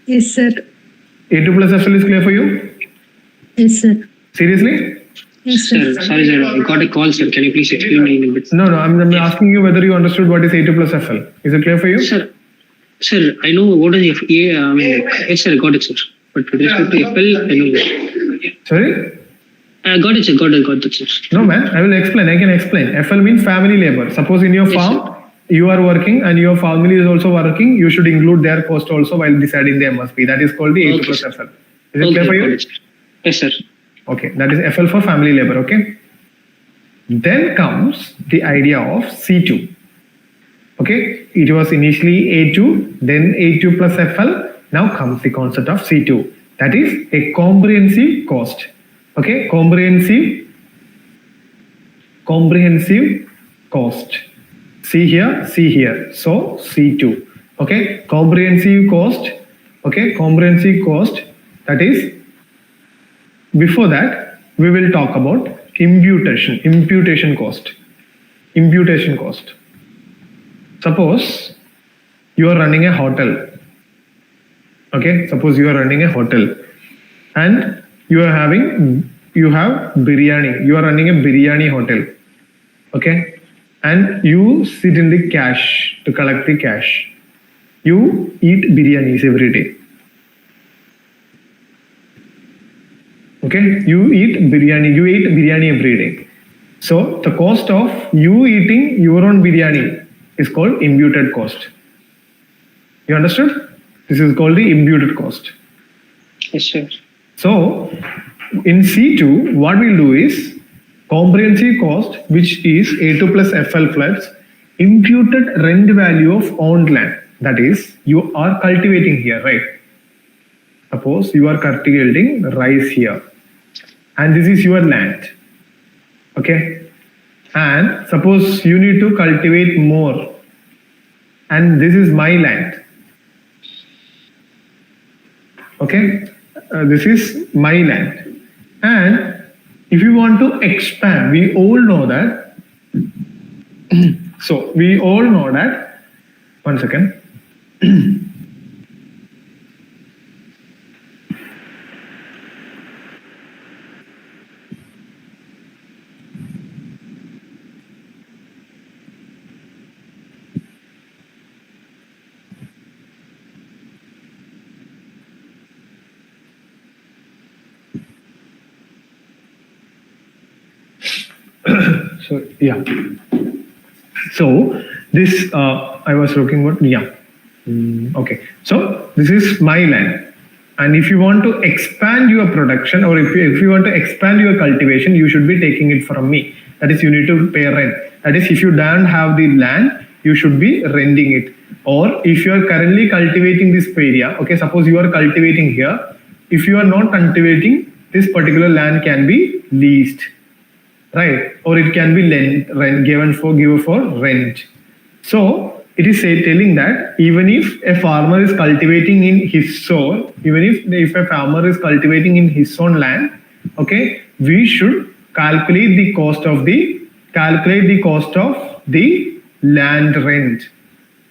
Yes, sir. A2 plus FL is clear for you? Yes, sir. Seriously? Yes, sir. Sir, sorry, sir. I got a call, sir. Can you please explain me a bit? No, I'm asking you whether you understood what is A2 plus FL. Is it clear for you? Sir, I know what is yes, sir, got it, sir. But with respect to FL, I know that. Sorry? Got it, sir. Got it, sir. No, man. I will explain. I can explain. FL means family labor. Suppose in your farm, you are working and your family is also working, you should include their cost also while deciding the MSP. That is called the A2 plus FL. Is it clear for you? Yes, sir. Okay, that is FL for family labor, okay? Then comes the idea of C2. Okay, it was initially A2, then A2 plus FL. Now comes the concept of C2. That is a comprehensive cost. Okay, comprehensive cost. See here. So C2. Okay, comprehensive cost. Okay, comprehensive cost. That is, before that, we will talk about imputation cost. Suppose you are running a hotel. Okay, suppose you are running a hotel and you have biryani. You are running a biryani hotel. Okay, and you sit in the cash to collect the cash. You eat biryanis every day. Okay, you ate biryani every day. So the cost of you eating your own biryani is called imputed cost. You understood? This is called the imputed cost. Yes, sir. So in C2, what we'll do is comprehensive cost, which is A2 plus FL plus imputed rent value of owned land. That is, you are cultivating here, right? Suppose you are cultivating rice here, and this is your land. Okay, and suppose you need to cultivate more, and this is my land. Okay, this is my land, and if you want to expand, we all know that. So we all know that. 1 second. So yeah. So this I was talking about, yeah. Okay. So this is my land, and if you want to expand your production, or if you want to expand your cultivation, you should be taking it from me. That is, you need to pay rent. That is, if you don't have the land, you should be renting it. Or if you are currently cultivating this area, okay, suppose you are cultivating here. If you are not cultivating, this particular land can be leased, right? Or it can be given for rent. So it is telling that even if a farmer is cultivating in his own, if a farmer is cultivating in his own land, okay, we should calculate the cost of the land rent.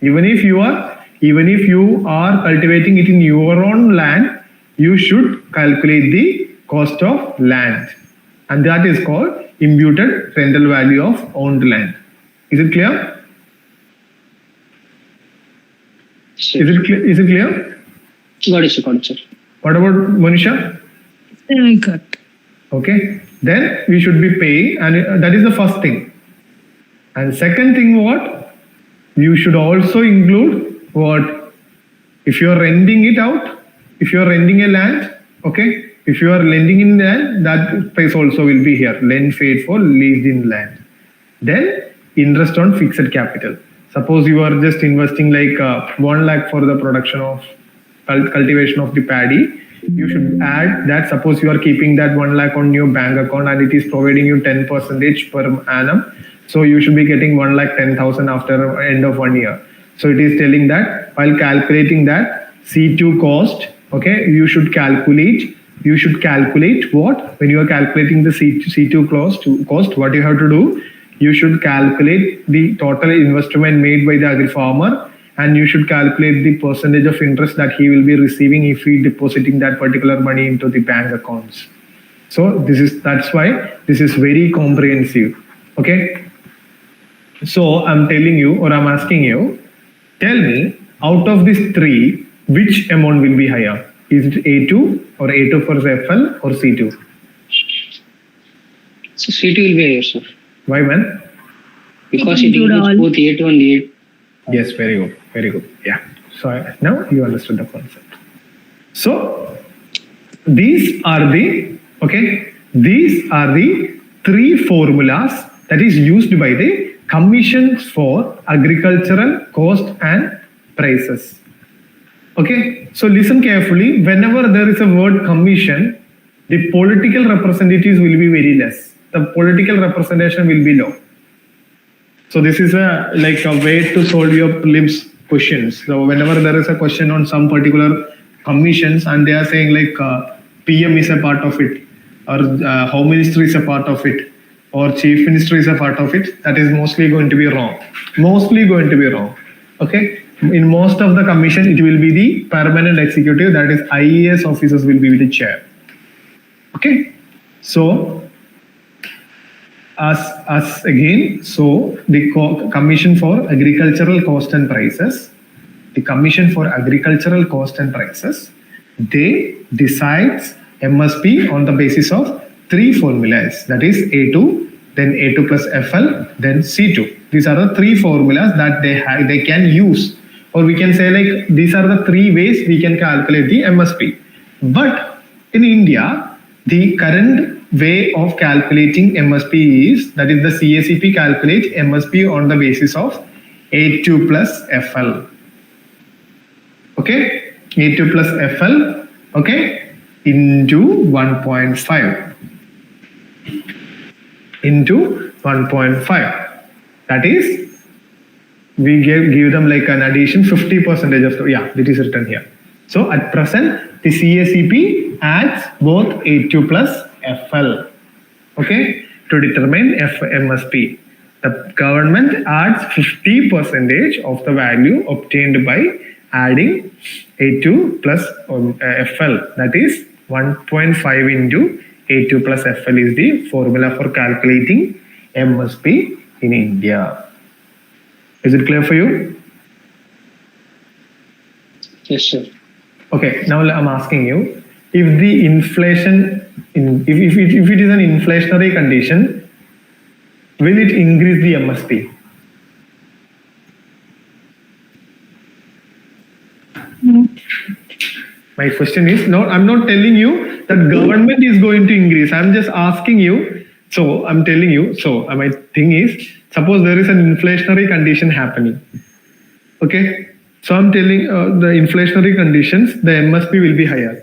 Even if you are cultivating it in your own land, you should calculate the cost of land, and that is called imputed rental value of owned land. Is it clear? Sure. Is it clear? Got it, sir. What about Monisha? I got. Okay, then we should be paying, and that is the first thing. And second thing, what? You should also include what? If you are renting it out, if you are renting a land, okay, if you are lending in land, that price also will be here. Lend paid for leased in land. Then interest on fixed capital. Suppose you are just investing like 1 lakh for the production of cultivation of the paddy, you should add that. Suppose you are keeping that 1 lakh on your bank account and it is providing you 10% per annum. So you should be getting 1,10,000 after end of 1 year. So it is telling that while calculating that C2 cost, okay, you should calculate what? When you are calculating the C2 cost, what you have to do? You should calculate the total investment made by the agri farmer, and you should calculate the percentage of interest that he will be receiving if he depositing that particular money into the bank accounts. So that's why this is very comprehensive. Okay. So I'm telling you, or I'm asking you, tell me, out of these three, which amount will be higher? Is it A2 or A2 for FL or C2? So C2 will be higher, sir. Why, man? Because it includes both A2 and A2. Yes, very good. Yeah. So now you understood the concept. So these are the three formulas that is used by the Commission for Agricultural Cost and Prices. Okay, so listen carefully. Whenever there is a word commission, the political representatives will be very less. The political representation will be low. So this is a way to solve your prelims questions. So whenever there is a question on some particular commissions and they are saying PM is a part of it, or Home Ministry is a part of it, or Chief Minister is a part of it, that is mostly going to be wrong. Mostly going to be wrong. Okay. In most of the commission, it will be the permanent executive, that is IAS officers will be the chair. Okay. So as again, so the Commission for Agricultural Cost and Prices, the Commission for Agricultural Cost and Prices, they decides MSP on the basis of 3 formulas, that is A2, then A2 plus FL, then C2. These are the 3 formulas that they can use, or we can say these are the 3 ways we can calculate the MSP. But in India, the current way of calculating MSP is, that is the CACP calculates MSP on the basis of A2 plus FL. Okay, A2 plus FL, okay, into 1.5. Into 1.5. That is, we give them an addition 50% of the, it is written here. So at present, the CACP adds both A2 plus FL, okay, to determine MSP. The government adds 50% of the value obtained by adding A2 plus FL, that is 1.5 into A2 plus FL is the formula for calculating MSP in India. Is it clear for you? Yes, sir. Okay, now I'm asking you, if the inflation, if it is an inflationary condition, will it increase the MSP? No. My question is, no, I'm not telling you that government is going to increase. I'm just asking you. So I'm telling you, so my thing is, suppose there is an inflationary condition happening. Okay. So I'm telling the inflationary conditions, the MSP will be higher.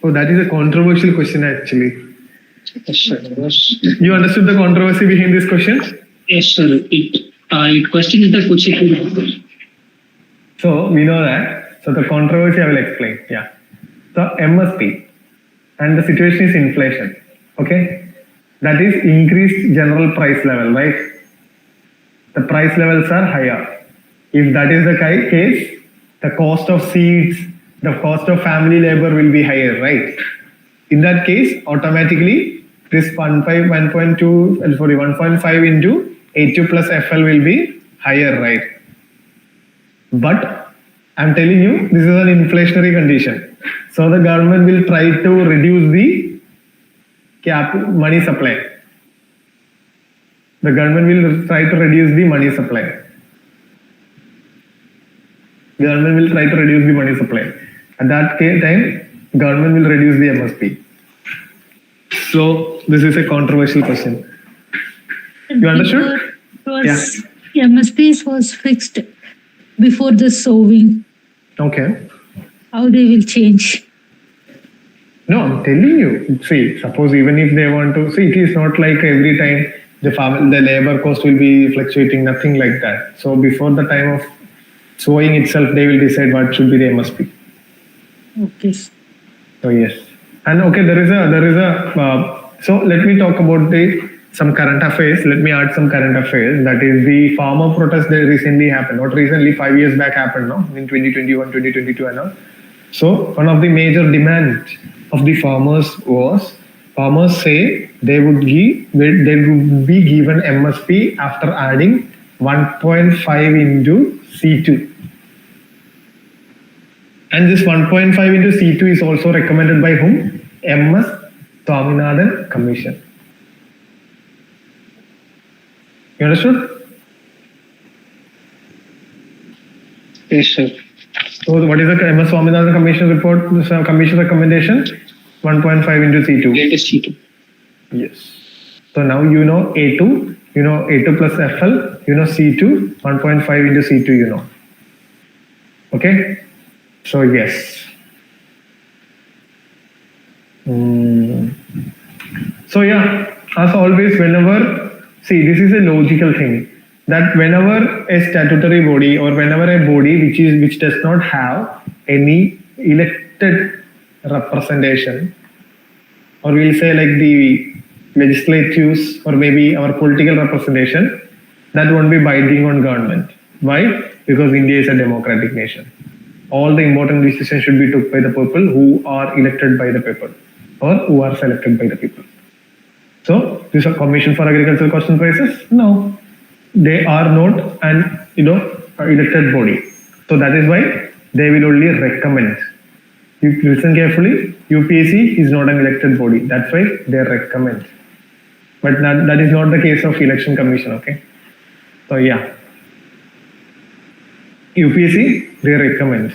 Oh, that is a controversial question actually. Yes, sir. Yes. You understood the controversy behind this question? Yes, sir. It questions the question. So we know that. So the controversy I will explain. Yeah. So MSP and the situation is inflation. Okay. That is increased general price level, right? The price levels are higher. If that is the case, the cost of seeds, the cost of family labor will be higher, right? In that case, automatically this 1.5 into A2 plus FL will be higher, right? But I'm telling you, this is an inflationary condition. So the government will try to reduce the money supply. The government will try to reduce the money supply. Government will try to reduce the money supply. At that time, government will reduce the MSP. So this is a controversial question. You understood? MSP was fixed before the sowing. Okay. How they will change? No, I'm telling you. See, suppose even if they want to, see, it is not like every time the labor cost will be fluctuating, nothing like that. So before the time of sowing itself, they will decide what should be the MSP. Okay. So yes, and okay, there is a. So let me talk about some current affairs. Let me add some current affairs. That is the farmer protest that recently happened. Not recently, 5 years back happened, no, in 2021, 2022, and all. So one of the major demands of the farmers was, farmers say they would be given MSP after adding 1.5 into C2. And this 1.5 into C2 is also recommended by whom? MS Swaminathan Commission. You understood? Yes, sir. So what is the MS Swaminathan Commission report, commission recommendation? 1.5 into C2. Latest C2. Yes. So now you know A2, you know A2 plus FL, you know C2, 1.5 into C2, you know. Okay? So yes. So yeah, as always, whenever, see, this is a logical thing, that whenever a statutory body or whenever a body which does not have any elected representation, or we'll say like the legislatives or maybe our political representation, that won't be binding on government. Why? Because India is a democratic nation. All the important decisions should be took by the people who are elected by the people or who are selected by the people. So, this is a Commission for Agricultural Cost and Prices? No, they are not an elected body. So that is why they will only recommend. You listen carefully. UPSC is not an elected body. That's why they recommend. But that is not the case of Election Commission. Okay. So yeah, UPSC they recommend.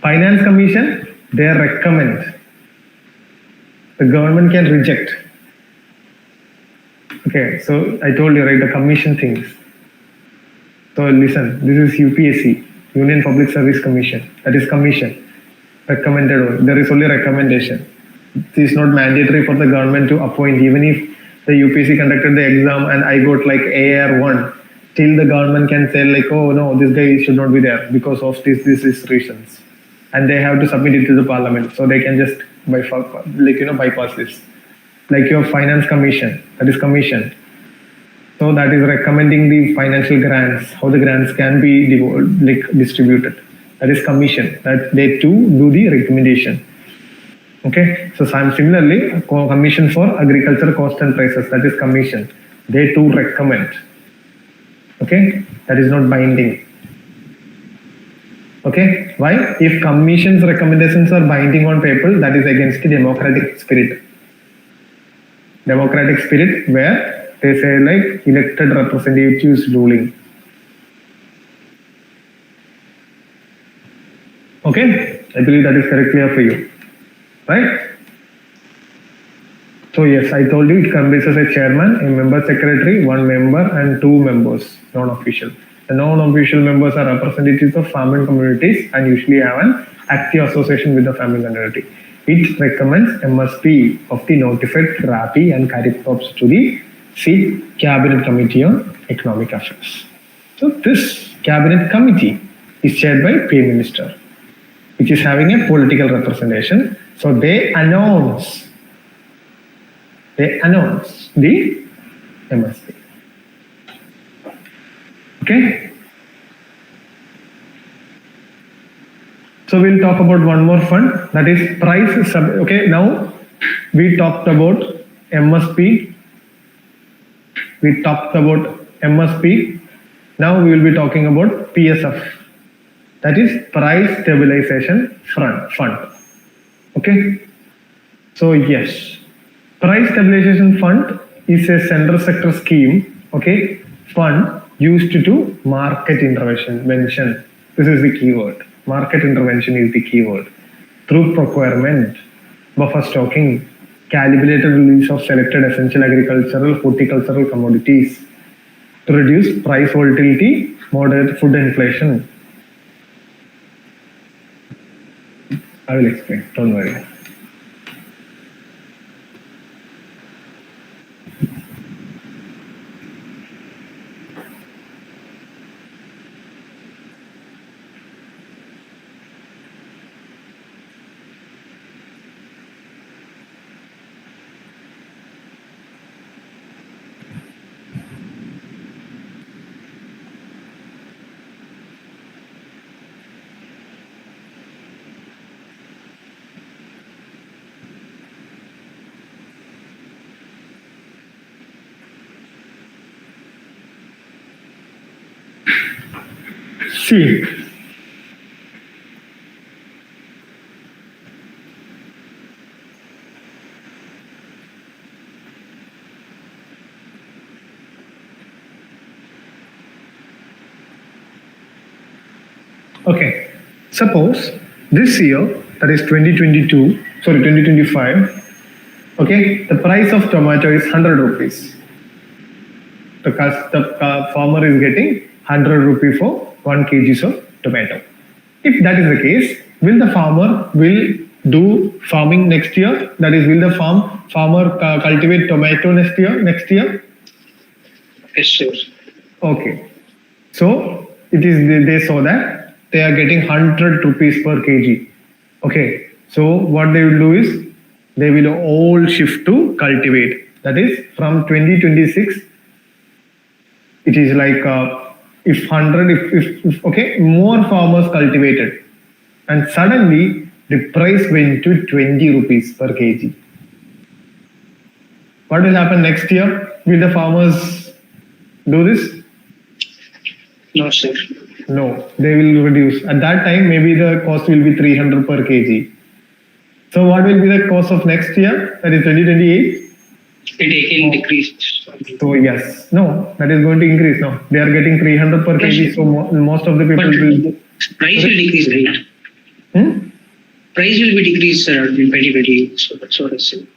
Finance Commission they recommend. The government can reject. Okay, so I told you, right, the commission things. So listen, this is UPSC, Union Public Service Commission. That is commission. Recommended one. There is only recommendation. It is not mandatory for the government to appoint. Even if the UPSC conducted the exam and I got like AR1, still the government can say like, oh no, this guy should not be there because of this reasons. And they have to submit it to the parliament. So they can just bypass this. Like your finance commission, that is commission. So that is recommending the financial grants, how the grants can be distributed. That is commission. That they too do the recommendation. Okay. So similarly, Commission for Agriculture Cost and Prices, that is commission. They too recommend. Okay. That is not binding. Okay. Why? If commission's recommendations are binding on people, that is against the democratic spirit. Democratic spirit where they say like elected representatives ruling. Okay, I believe that is very clear for you, right? So yes, I told you it comprises a chairman, a member secretary, one member and two members, non-official. The non-official members are representatives of farming communities and usually have an active association with the farming community. It recommends MSP of the notified RAPI and CARIP crops to the seat Cabinet Committee on Economic Affairs. So this Cabinet Committee is chaired by Prime Minister, which is having a political representation. So they announce the MSP. Okay. So we'll talk about one more fund, that is price. Okay, now we talked about MSP. We talked about MSP. Now we will be talking about PSF. That is Price Stabilization Fund. Okay. So yes, Price Stabilization Fund is a central sector scheme. Okay, fund used to market intervention. This is the keyword. Market intervention is the keyword. Through procurement, buffer stocking, calibrated release of selected essential agricultural, horticultural commodities to reduce price volatility, moderate food inflation. I will explain, don't worry. See, okay, suppose this year, that is 2022, 2025, okay, the price of tomato is 100 rupees. The farmer is getting 100 rupees for 1 kg of tomato. If that is the case, will the farmer will do farming next year? That is, will the farmer cultivate tomato next year? Yes, sir. Okay. So it is they saw that they are getting 100 rupees per kg. Okay. So what they will do is they will all shift to cultivate. That is, from 2026. It is like if more farmers cultivated, and suddenly the price went to 20 rupees per kg. What will happen next year? Will the farmers do this? No, sir. No, they will reduce. At that time, maybe the cost will be 300 per kg. So what will be the cost of next year? That is 2028. It again decreased. So yes, no, that is going to increase now. They are getting 300 per kg, so most of the people will. Price will decrease, right? Price will be decreased, sir, in 2028. So that's what I said.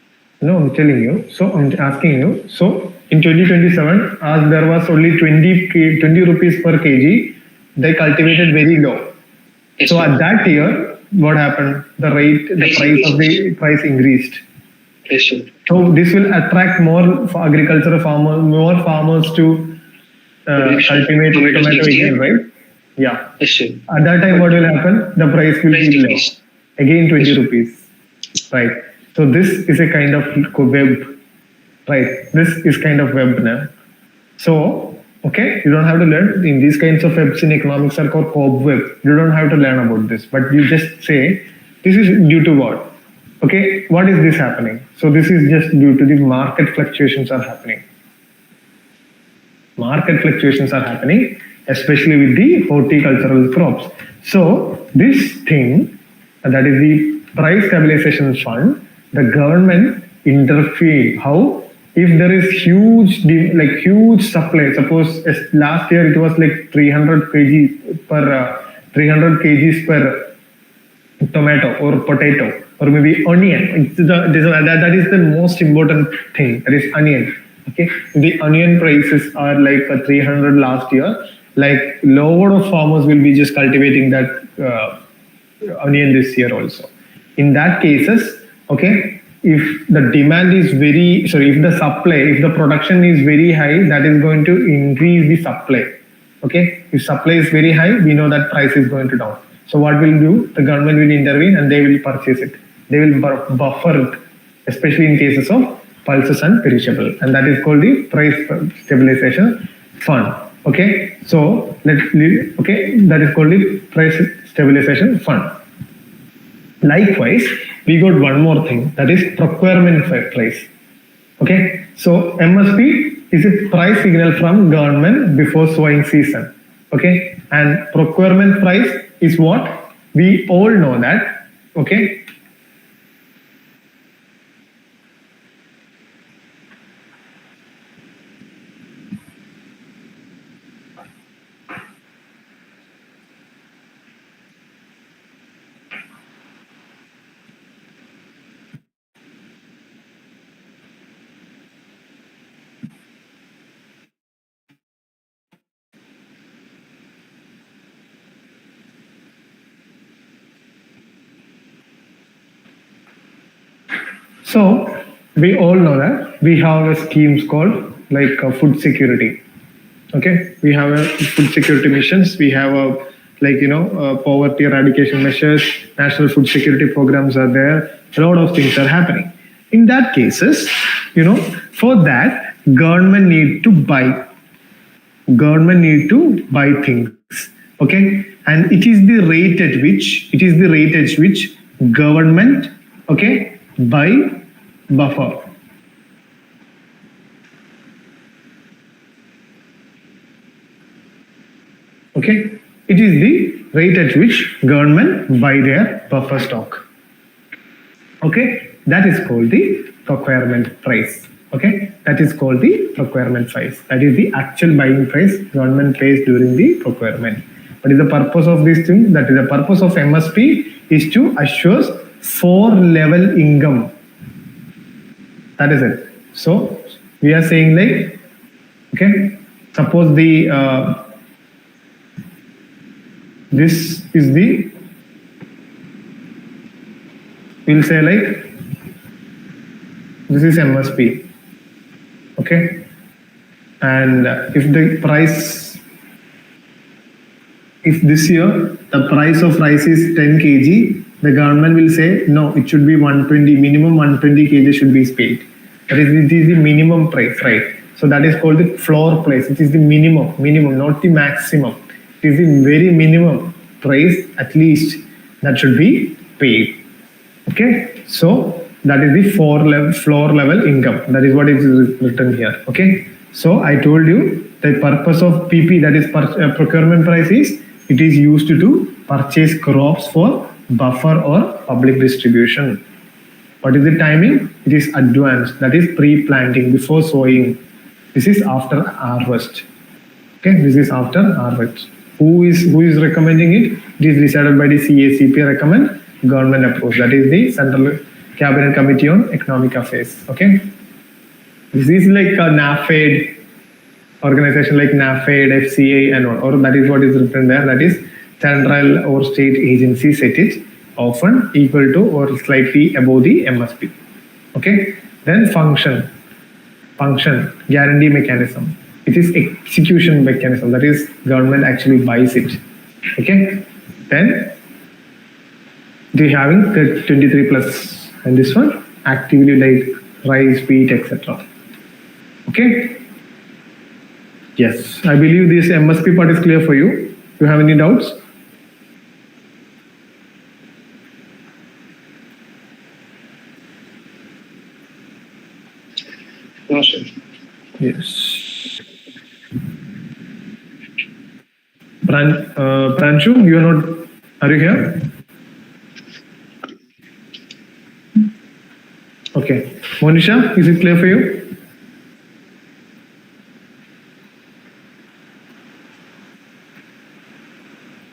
No, I'm telling you. So I'm asking you. So in 2027, as there was only 20 rupees per kg, they cultivated very low. Yes, So sir. at that year, what happened? The price increased. Yes, sir. So this will attract more agricultural farmers to cultivate tomato again, right? Yeah. Yes, sir. At that time, what will happen? The price will Price be low. decrease. Again, 20 Yes. rupees. Right. So this is a kind of web. Right. This is kind of web now. So, okay, you don't have to learn. In these kinds of webs in economics are called cobweb. You don't have to learn about this. But you just say, this is due to what? Okay, what is this happening? So this is just due to the market fluctuations are happening. Market fluctuations are happening, especially with the horticultural crops. So this thing, that is the price stabilization fund, the government intervene. How? If there is huge supply, suppose last year it was like 300 kgs per tomato or potato or maybe onion. That is the most important thing. That is onion. Okay, the onion prices are like 300 last year. Like lot of farmers will be just cultivating that onion this year also. In that cases, okay, if the demand is if the production is very high, that is going to increase the supply. Okay, if supply is very high, we know that price is going to down. So what will do? The government will intervene and they will purchase it. They will buffer it, especially in cases of pulses and perishable, and that is called the price stabilization fund. Okay, so that is called the price stabilization fund. Likewise, we got one more thing, that is procurement price. Okay, so MSP is a price signal from government before sowing season. Okay, and procurement price is what we all know that. Okay. So we all know that we have a schemes called like food security. Okay, we have a food security missions. We have a poverty eradication measures. National food security programs are there. A lot of things are happening. In that cases, for that government need to buy. Government need to buy things. Okay, and it is the rate at which government buy buffer. Okay, it is the rate at which government buy their buffer stock. Okay, that is called the procurement price. Okay, that is called the procurement price. That is the actual buying price government pays during the procurement. What is the purpose of this thing? That is the purpose of MSP is to assure 4-level income. That is it. So we are saying like, okay, suppose the this is the, we'll say like this is MSP, okay, and if the price, if this year the price of rice is 10 kg, the government will say no, it should be 120, minimum 120 kg should be paid. That is, it is the minimum price, right? So that is called the floor price. It is the minimum, not the maximum. It is the very minimum price at least that should be paid. Okay, so that is the floor level income. That is what is written here. Okay, so I told you the purpose of PP, that is procurement price, is it is used to purchase crops for buffer or public distribution. What is the timing? It is advanced, that is pre-planting, before sowing. This is after harvest. Okay, this is after harvest. Who is recommending it? It is decided by the CACP recommend, government approves. That is the Central Cabinet Committee on Economic Affairs. Okay, this is like a NAFED organization, like NAFED, FCA, and or that is what is written there. That is central or state agency set it often equal to or slightly above the MSP. Okay, then function, guarantee mechanism. It is execution mechanism, that is government actually buys it. Okay, then they having the 23 plus, and this one actively like rice, wheat, etc. Okay, yes, I believe this MSP part is clear for you. Do you have any doubts? No, sir. Yes. Pranshu, you are not, are you here? Okay. Monisha, is it clear for you?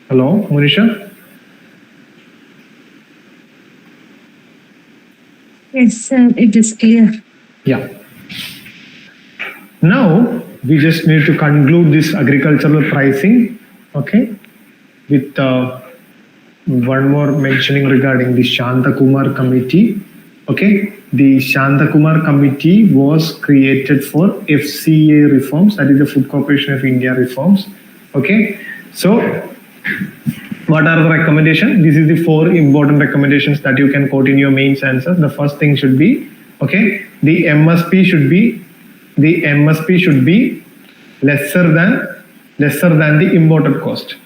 Hello, Monisha? Yes, sir, it is clear. Yeah. Now we just need to conclude this agricultural pricing, okay, with one more mentioning regarding the Shantakumar committee. Okay, the Shantakumar committee was created for FCA reforms, that is the Food Corporation of India reforms. Okay, so what are the recommendations? This is the 4 important recommendations that you can quote in your mains answer. The first thing should be, okay, the MSP should be lesser than the imported cost.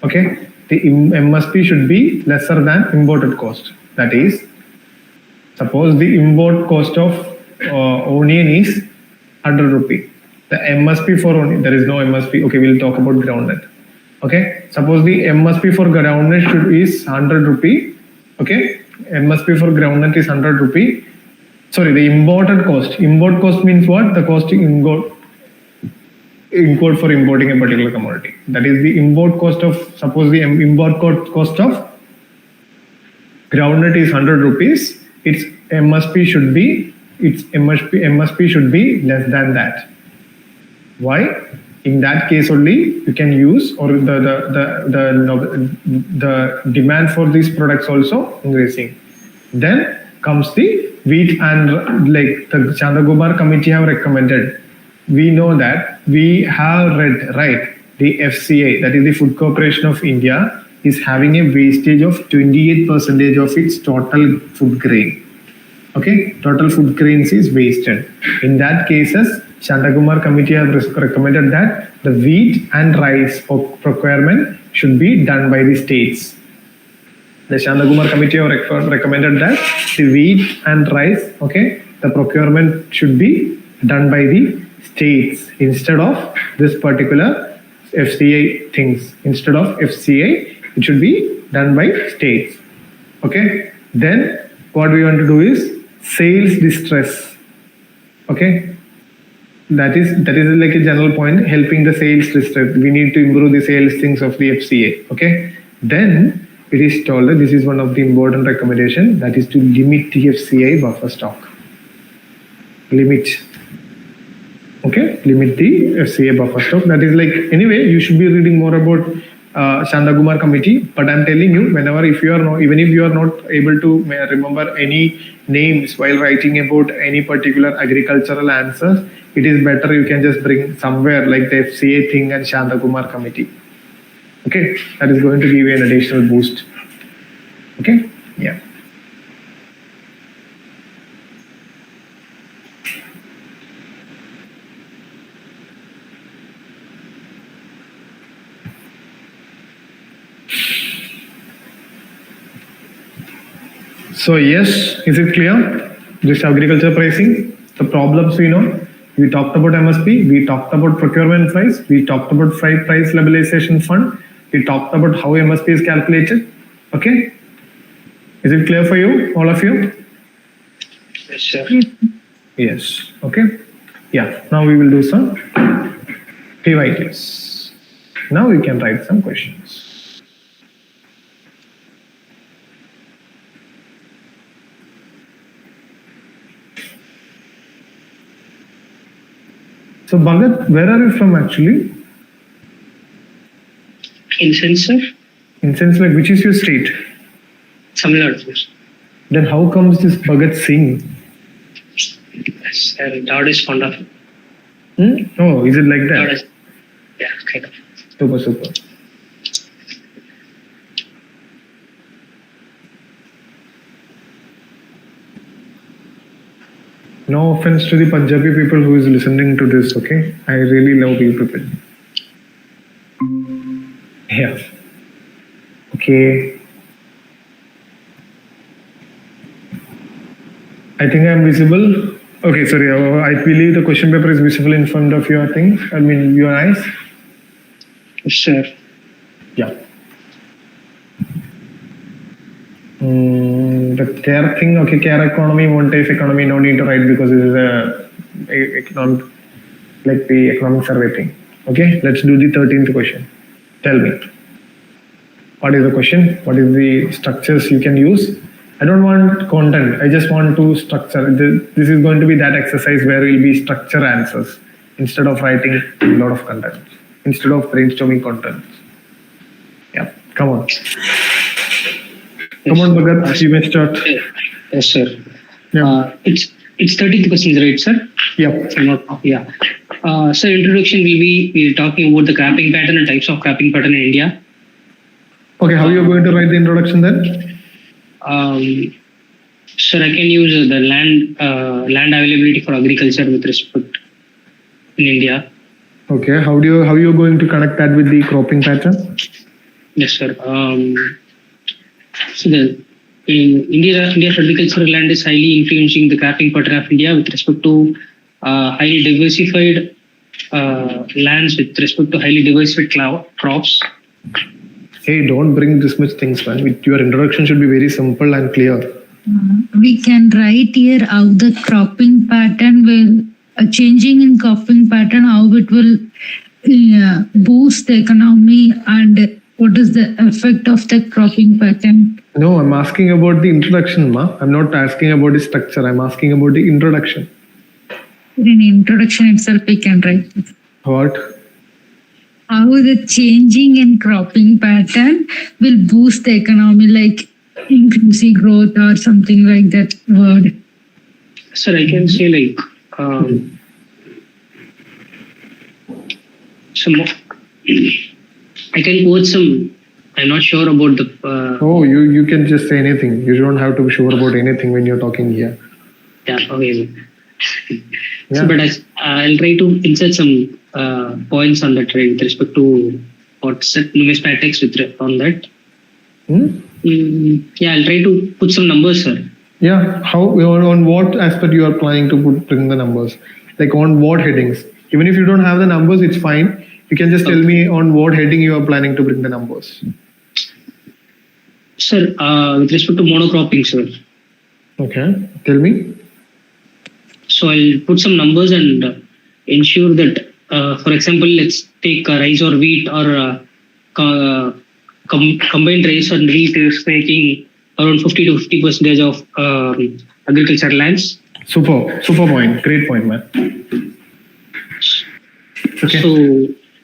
Okay, the MSP should be lesser than imported cost. That is, suppose the import cost of onion is 100 rupee. The MSP for onion, there is no MSP. Okay, we'll talk about groundnut. Okay, suppose the MSP for groundnut is 100 rupee. Okay, MSP for groundnut is 100 rupee. Sorry, the imported cost. Import cost means what? The cost import for importing a particular commodity. That is the import cost of, suppose the import cost of groundnut is 100 rupees. Its MSP should be less than that. Why? In that case only you can use, or the demand for these products also increasing. Then comes the wheat, and like the Shantakumar committee have recommended. We know that, we have read, right, the FCA, that is the Food Corporation of India, is having a wastage of 28% of its total food grain. Okay, total food grains is wasted. In that cases, Shantakumar committee have recommended that the wheat and rice procurement should be done by the states. The Shantakumar committee have recommended that the wheat and rice, okay, the procurement should be done by the states instead of this particular FCA things. Instead of FCA, it should be done by states. Okay, then what we want to do is sales distress. Okay, that is like a general point, helping the sales distress. We need to improve the sales things of the FCA. Okay, then it is told that this is one of the important recommendation, that is to limit the FCI buffer stock. Limit. Okay, limit the FCA buffer stock. That is like, anyway, you should be reading more about Shantakumar committee, but I'm telling you, whenever, if you are not, even if you are not able to remember any names while writing about any particular agricultural answers, it is better you can just bring somewhere like the FCA thing and Shantakumar committee. Okay, that is going to give you an additional boost. Okay, yeah. So yes, is it clear? This agriculture pricing, the problems we know. We talked about MSP, we talked about procurement price, we talked about price levelization fund, we talked about how MSP is calculated. Okay? Is it clear for you, all of you? Yes, sir. Yes. Okay. Yeah. Now we will do some PYQs. Now we can write some questions. So Bhagat, where are you from actually? In sense, sir? In sense like which is your state? Tamil Nadu. Then how comes this Bhagat Singh? Yes, sir. God is fond of. Oh, is it like God that? is, yeah, kind of. Super, super. No offense to the Punjabi people who is listening to this, okay? I really love you people. Yeah. Okay. I think I'm visible. Okay, sorry. I believe the question paper is visible in front of your things. I mean, your eyes. Yes, sir. Yeah. The care thing, okay, care economy, monetary economy, no need to write because it is a economic, like the economic survey thing. Okay, let's do the 13th question. Tell me, what is the question? What is the structures you can use? I don't want content. I just want to structure. This is going to be that exercise where we'll be structure answers instead of writing a lot of content, instead of brainstorming content. Yeah, come on. Come on, Bhagat, you may start. Yes, sir. Yeah. It's 13th question, right, sir? Yeah. Yeah. So introduction we're talking about the cropping pattern and types of cropping pattern in India. Okay, how you are going to write the introduction then? Sir, I can use the land availability for agriculture with respect in India. Okay, how you are going to connect that with the cropping pattern? Yes, sir. So India's agricultural land is highly influencing the cropping pattern of India with respect to highly diversified lands with respect to highly diversified crops. Hey, don't bring this much things, man. Your introduction should be very simple and clear. We can write here how the cropping pattern will, changing in cropping pattern, how it will boost the economy and what is the effect of the cropping pattern. No, I'm asking about the introduction, ma. I'm not asking about the structure. I'm asking about the introduction. In introduction itself, we can write it. What? How the changing in cropping pattern will boost the economy, like inclusive growth or something like that word. Sir, I can say like I can quote some. I'm not sure about the. Oh, you can just say anything. You don't have to be sure about anything when you're talking here. Yeah, okay. Yeah. So, but I'll try to insert some points on that, right, with respect to what's numismatics on that. Yeah, I'll try to put some numbers, sir. Yeah, how on what aspect you are planning to bring the numbers? Like on what headings? Even if you don't have the numbers, it's fine. You can just tell me on what heading you are planning to bring the numbers. Sir, with respect to monocropping, sir. Okay, tell me. So I'll put some numbers and ensure that, for example, let's take rice or wheat or combined rice and wheat is making around 50 to 50% of agricultural lands. Super point. Great point, man. Okay. So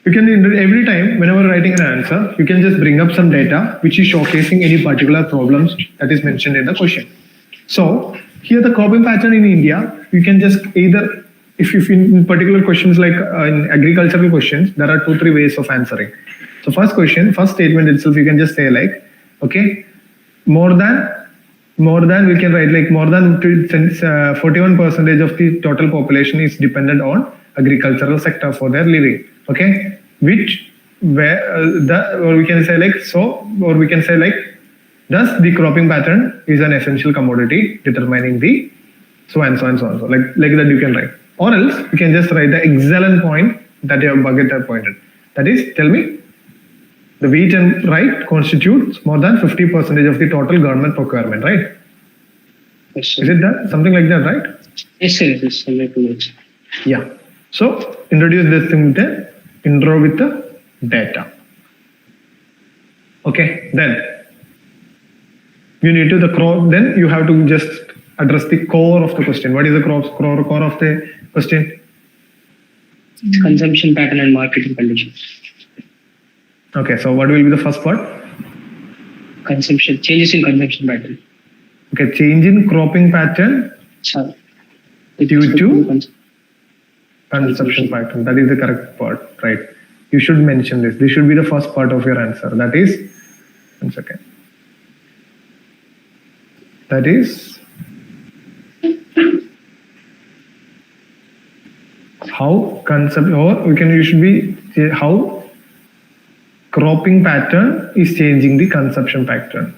You can, every time, whenever writing an answer, you can just bring up some data which is showcasing any particular problems that is mentioned in the question. So here the cropping pattern in India, you can just either, if in particular questions like in agricultural questions, there are 2-3 ways of answering. So first statement itself, you can just say like, okay, more than we can write like more than 41% of the total population is dependent on agricultural sector for their living. Okay, or we can say like thus the cropping pattern is an essential commodity determining the so and so and so and so, like that you can write. Or else you can just write the excellent point that your bucket have pointed. That is, tell me, the wheat and rye constitutes more than 50% of the total government procurement, right? yes, sir. Is it that? Something like that, right? Yes, sir. Yes, sir. Yeah. So introduce this thing with the intro with the data. Okay. Then you need to then you have to just address the core of the question. What is the core of the question? Consumption pattern and marketing conditions. Okay. So what will be the first part? Changes in consumption pattern. Okay. Change in cropping pattern Sir. due to consumption pattern. That is the correct part, right? You should mention this. This should be the first part of your answer. That is, 1 second. That is how you should be how cropping pattern is changing the consumption pattern.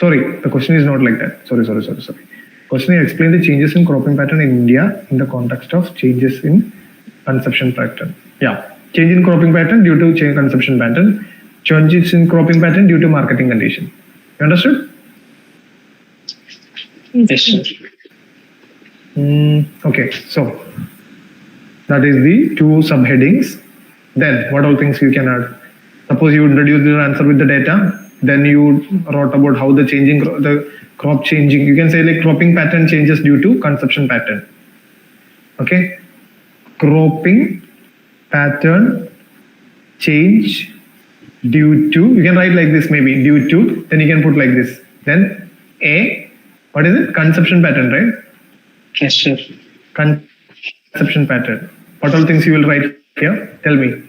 Sorry, the question is not like that. Sorry. Question is explain the changes in cropping pattern in India in the context of changes in consumption pattern. Yeah, change in cropping pattern due to change consumption pattern, changes in cropping pattern due to marketing condition. You understood? Yes, sir. Okay, so that is the 2 subheadings. Then what all things you can add? Suppose you introduce your answer with the data, then you wrote about how the crop changing. You can say like cropping pattern changes due to consumption pattern. Okay, cropping pattern change due to. You can write like this maybe due to. Then you can put like this. Then what is it? Consumption pattern, right? Yes, sir. Consumption pattern. What all things you will write here? Tell me.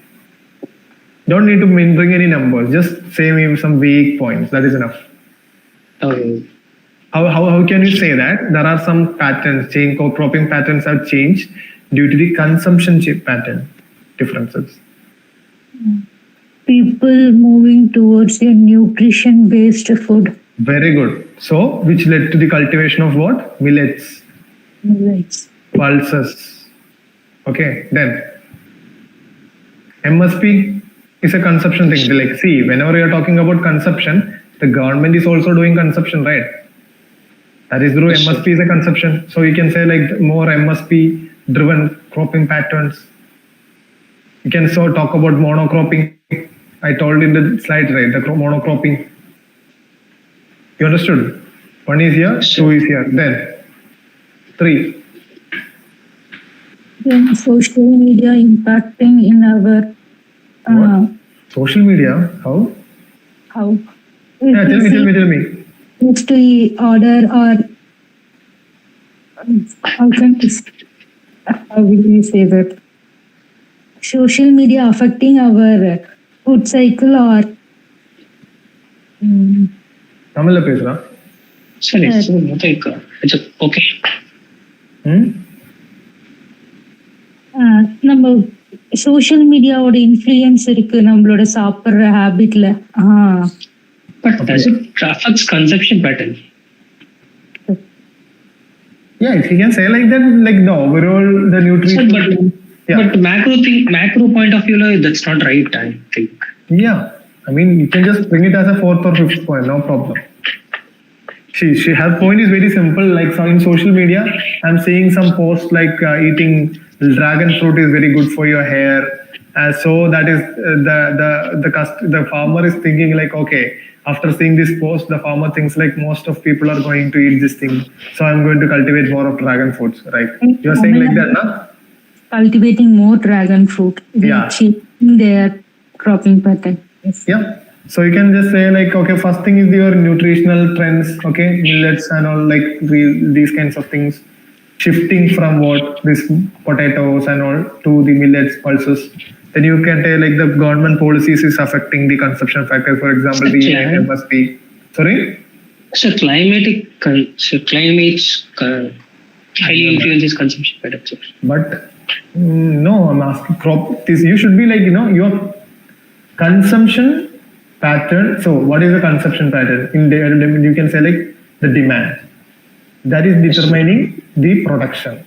Don't need to bring any numbers. Just say me some vague points. That is enough. Okay. How can you say that there are some patterns, cropping patterns have changed due to the consumption pattern differences? People moving towards a nutrition-based food. Very good. So, which led to the cultivation of what? Millets, pulses. Okay, then MSP is a consumption thing. Like, see, whenever you are talking about consumption, the government is also doing consumption, right? That is through MSP is a consumption. So you can say like more MSP driven cropping patterns. You can so talk about monocropping. I told in the slide, right? The monocropping. You understood? 1 is here, 2 is here. Then 3. Then social media impacting in our Social media? How? how? Yeah, tell me. Next to order or how will we say that? Social media affecting our food cycle or Tamil பேசுறா. Sorry, it's okay. நம்ம social மீடியாவோட influence இருக்கு நம்மளோட சாப்பிடுற ஹாபிட்ல. But does it affect consumption pattern? Yeah, if you can say like that, like the overall the nutrition. But macro point of view, that's not right, I think. Yeah, I mean you can just bring it as a 4th or 5th point, no problem. Her point is very simple. Like so in social media, I'm seeing some posts like eating dragon fruit is very good for your hair, So that is the farmer is thinking like, okay, after seeing this post, the farmer thinks like most of people are going to eat this thing, so I'm going to cultivate more of dragon fruits, right? You're saying like that, na? Cultivating more dragon fruit. Yeah. Changing their cropping pattern. Yes. Yeah. So you can just say like, okay, first thing is your nutritional trends, okay, millets and all, like these kinds of things, shifting from what this potatoes and all to the millets, pulses. Then you can tell like the government policies is affecting the consumption factor. For example, the MSP. Sorry. So climate highly influences consumption patterns. But no, I'm asking crop. This you should be like, you know, your consumption pattern. So what is the consumption pattern? In the you can say like the demand. That is determining the production.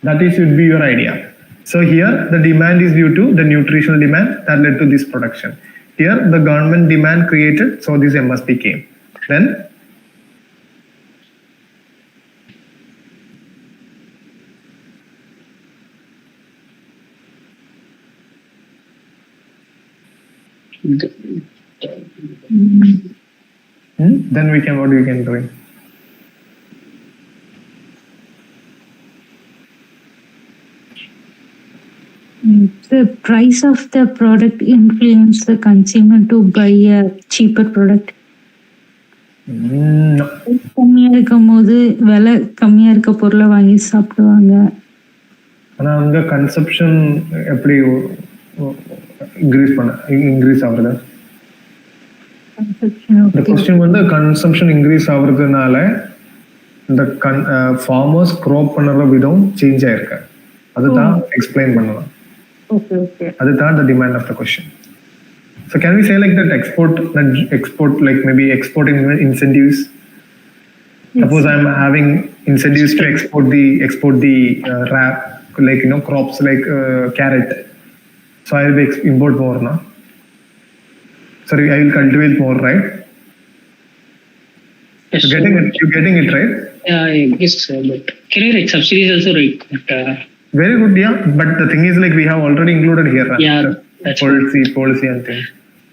That is should be your idea. So here the demand is due to the nutritional demand that led to this production. Here the government demand created, so this MSP came. Then then we can, what we can do? The price of the product influence the consumer to buy a cheaper product. No. கம்மியா இருக்கும் போது விலை கம்மியா இருக்க பொருளை வாங்கி சாப்பிடுவாங்க. ஆனா அங்க கன்சப்ஷன் எப்படி இன்க்ரீஸ் ஆகுறது? இந்த क्वेश्चन வந்து கன்சம்ஷன் இன்க்ரீஸ் ஆகுறதுனால இந்த ஃபார்மர்ஸ் க்ராப் பண்ற விதம் சேஞ்ச் ஆயிருக்கு. அதுதான் எக்ஸ்பிளைன் பண்ணலாம். Okay. That's the demand of the question. So can we say like that export like maybe exporting incentives? Yes. Suppose I'm having incentives to export the like, you know, crops like carrot. So I will import more, no? Sorry, I will cultivate more, right? Yes, you're getting it, right? Yeah, yes, sir. But can you write subsidies also, right? But, very good, yeah. But the thing is like we have already included here. Yeah, that's policy and things.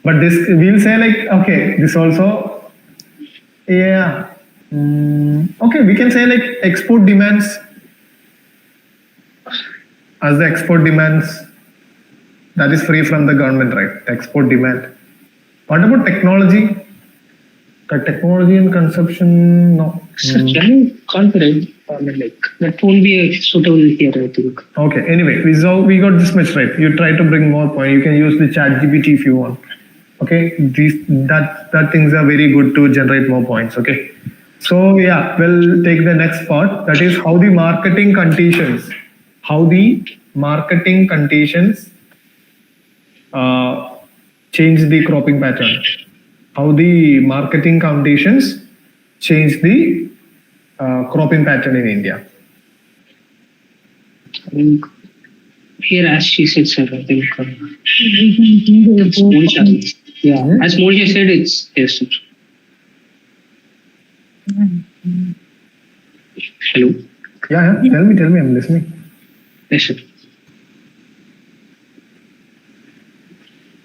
But this we'll say like, okay, this also, yeah. Okay, we can say like export demands. As the export demands, that is free from the government, right? The export demand. What about technology? Technology and consumption, no. Confident. Like that won't be suitable here, I think. Okay. Anyway, we got this much right. You try to bring more point. You can use the ChatGPT if you want. Okay. That things are very good to generate more points. Okay. So yeah, we'll take the next part. That is how the marketing conditions change the cropping pattern. How the marketing conditions change the cropping pattern in India. I think here, as she said, sir, I think as Monisha said, it's yes. Hello. Yeah. Tell me. I'm listening. Yes, sir.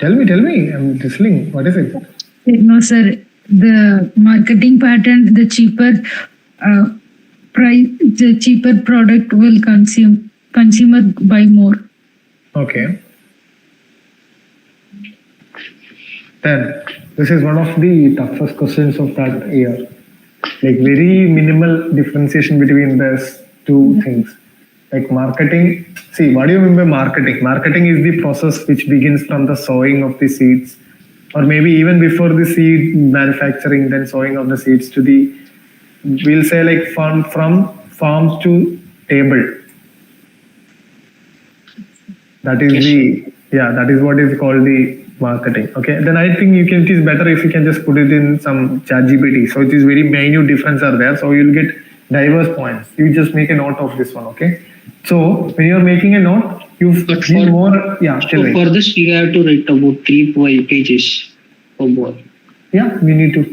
Tell me. I'm listening. What is it? No, sir. The marketing pattern, the cheaper price, the cheaper product will consumer buy more. Okay. Then this is one of the toughest questions of that year. Like very minimal differentiation between these two things. Like marketing. See, what do you mean by marketing? Marketing is the process which begins from the sowing of the seeds, or maybe even before the seed manufacturing, then sowing of the seeds to the, we'll say like from farms to table. That is that is what is called the marketing. Okay. Then I think it is better if you can just put it in some ChatGPT. So it is very minute difference are there. So you'll get diverse points. You just make a note of this one. Okay. So when you're making a note, you need more. Yeah. So for this, we have to write about 3 pages or more. Yeah, we need to.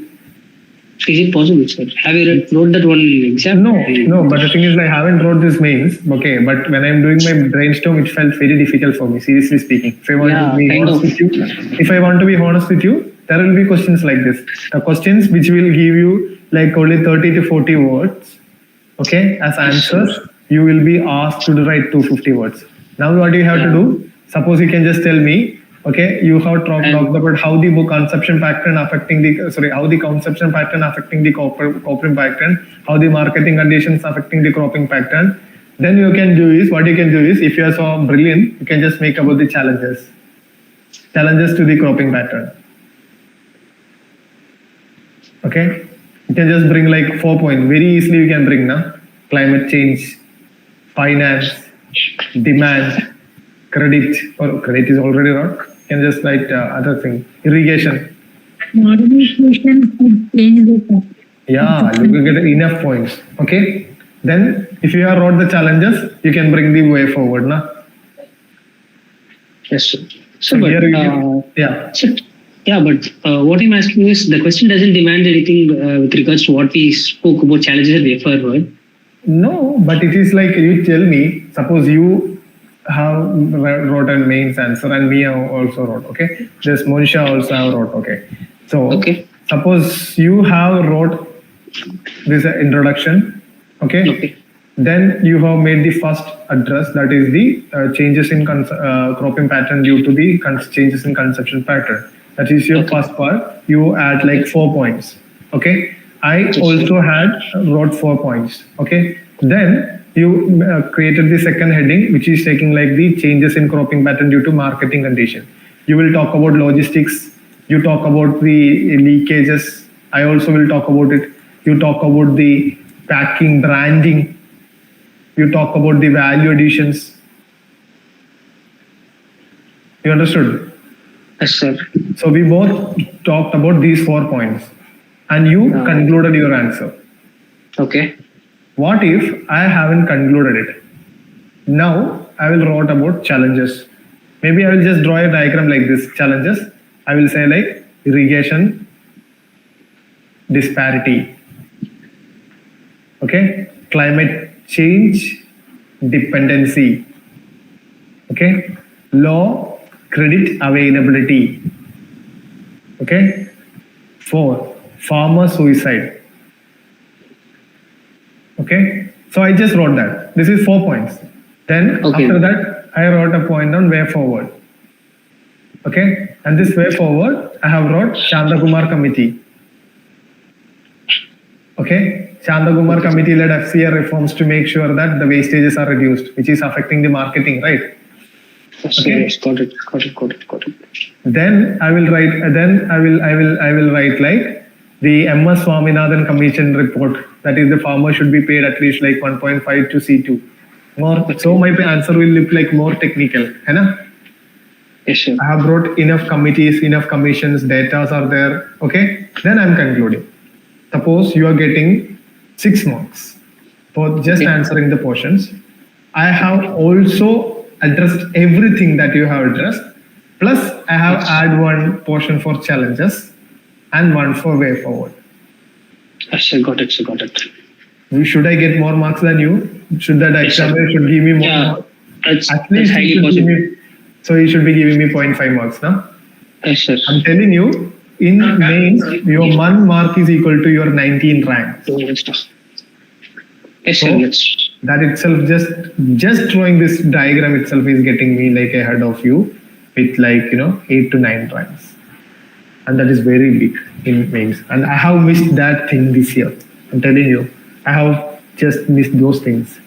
Is it possible, sir? Have you wrote that one exam? No, but the thing is, I haven't wrote this mains. Okay, but when I'm doing my brainstorm, it felt very difficult for me, seriously speaking. If I want to be honest with you, there will be questions like this. The questions which will give you like only 30 to 40 words, okay, as answers, you will be asked to write 250 words. Now what do you have to do? Suppose you can just tell me, okay, you have talked about how the consumption pattern affecting the, how the consumption pattern affecting the cropping pattern, how the marketing conditions affecting the cropping pattern. Then you can do is, what you can do is, if you are so brilliant, you can just make about the challenges to the cropping pattern. Okay, you can just bring like 4 points. Very easily you can bring now. Climate change, finance, demand, credit, or credit is already wrong. You can just write other thing. Irrigation. Modernization could change the topic. Yeah, you will get enough points. Okay. Then if you have wrote the challenges, you can bring the way forward. Na? Yes, sir. So but, yeah. Yeah, but what I'm asking is, the question doesn't demand anything with regards to what we spoke about challenges and way forward. No, but it is like you tell me, suppose you have wrote a mains answer and me also wrote, okay? This Monisha also have wrote, okay? So suppose you have wrote this introduction, okay? Then you have made the first address, that is the changes in cropping pattern due to the changes in consumption pattern. That is your first part. You add like 4 points, okay? I also wrote 4 points, okay? Then you created the second heading, which is taking like the changes in cropping pattern due to marketing condition. You will talk about logistics. You talk about the leakages. I also will talk about it. You talk about the packing, branding. You talk about the value additions. You understood? Yes, sir. So we both talked about these 4 points and you concluded your answer. Okay. What if I haven't concluded it? Now I will write about challenges. Maybe I will just draw a diagram like this. Challenges. I will say like irrigation, disparity. Okay. Climate change, dependency. Okay. Low credit availability. Okay. 4. Farmer suicide. Okay. So I just wrote that. This is 4 points. Then after that, I wrote a point on way forward. Okay. And this way forward, I have wrote Chandakumar committee. Okay. Chandakumar committee led FCR reforms to make sure that the wastages are reduced, which is affecting the marketing, right? Okay. Yes, got it. Then I will write. I will write like the MS Swaminathan Commission report. That is, the farmer should be paid at least like 1.5 to C2. More. So my answer will look like more technical. Hai na? Yes, sir. I have brought enough committees, enough commissions, data are there. Okay. Then I'm concluding. Suppose you are getting 6 marks for just answering the portions. I have also addressed everything that you have addressed. Plus, I have add one portion for challenges and one for way forward. Yes, sir. Got it. Should I get more marks than you? Should that examiner should give me more marks? At least highly possible. So he should be giving me 0.5 marks now. Yes, sir. I'm telling you, in mains, your 1 mark is equal to your 19 rank. Yes, so sir. That itself, just drawing this diagram itself is getting me like ahead of you with like 8 to 9 ranks, and that is very big in mains. And I have missed that thing this year. I'm telling you, I have just missed those things.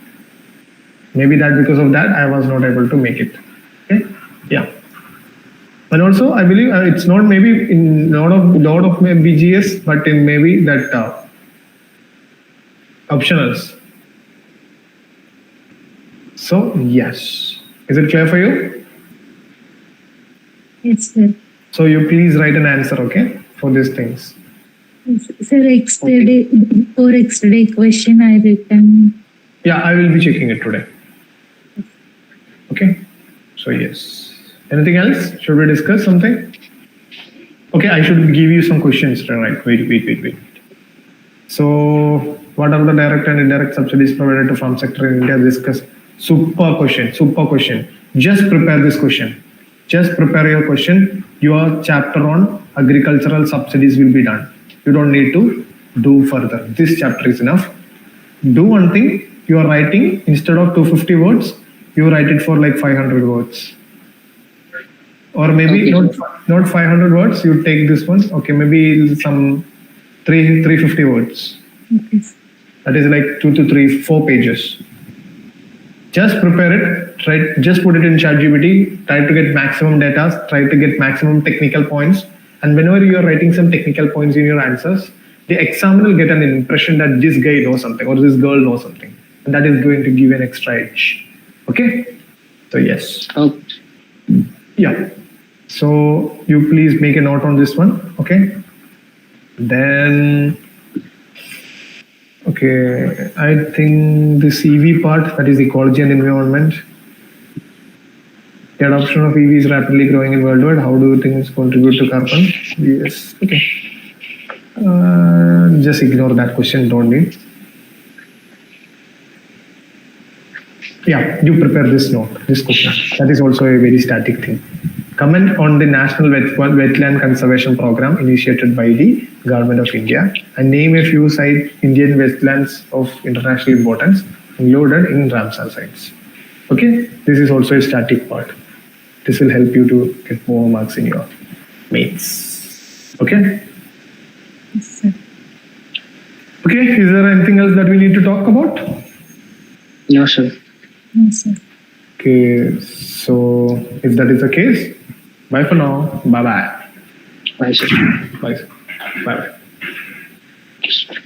Maybe that because of that I was not able to make it. Okay, yeah. And also I believe it's not maybe in lot of BGS, but in maybe that optionals. So yes, is it clear for you? Yes, sir. So you please write an answer, okay, for these things. Sir, yesterday question I written. Yeah, I will be checking it today. Okay. So yes. Anything else? Should we discuss something? Okay, I should give you some questions. Right. Wait. So, what are the direct and indirect subsidies provided to farm sector in India? Discuss. Super question. Super question. Just prepare this question. Just prepare your question. Your chapter on agricultural subsidies will be done. You don't need to do further. This chapter is enough. Do one thing. You are writing instead of 250 words. You write it for like 500 words. Or maybe not 500 words. You take this one. Okay, maybe some 350 words. Okay. That is like 2 to 3, 4 pages. Just prepare it, just put it in ChatGPT, try to get maximum data, try to get maximum technical points. And whenever you are writing some technical points in your answers, the examiner will get an impression that this guy knows something or this girl knows something. And that is going to give an extra edge. Okay? So yes. Okay. Yeah. So you please make a note on this one. Okay? Then, okay, I think this EV part, that is ecology and environment. The adoption of EV is rapidly growing in worldwide. How do you think it's contribute to carbon? Yes, okay. Just ignore that question, don't need. Yeah, you prepare this note, this question. That is also a very static thing. Comment on the National Wetland Conservation Program initiated by the Government of India and name a few Indian wetlands of international importance included in Ramsar sites. Okay, this is also a static part. This will help you to get more marks in your mains. Okay? Yes, sir. Okay, is there anything else that we need to talk about? No, sir. Yes, sir. Okay, so if that is the case, bye for now. Bye bye. Bye, sir. Bye. Bye bye.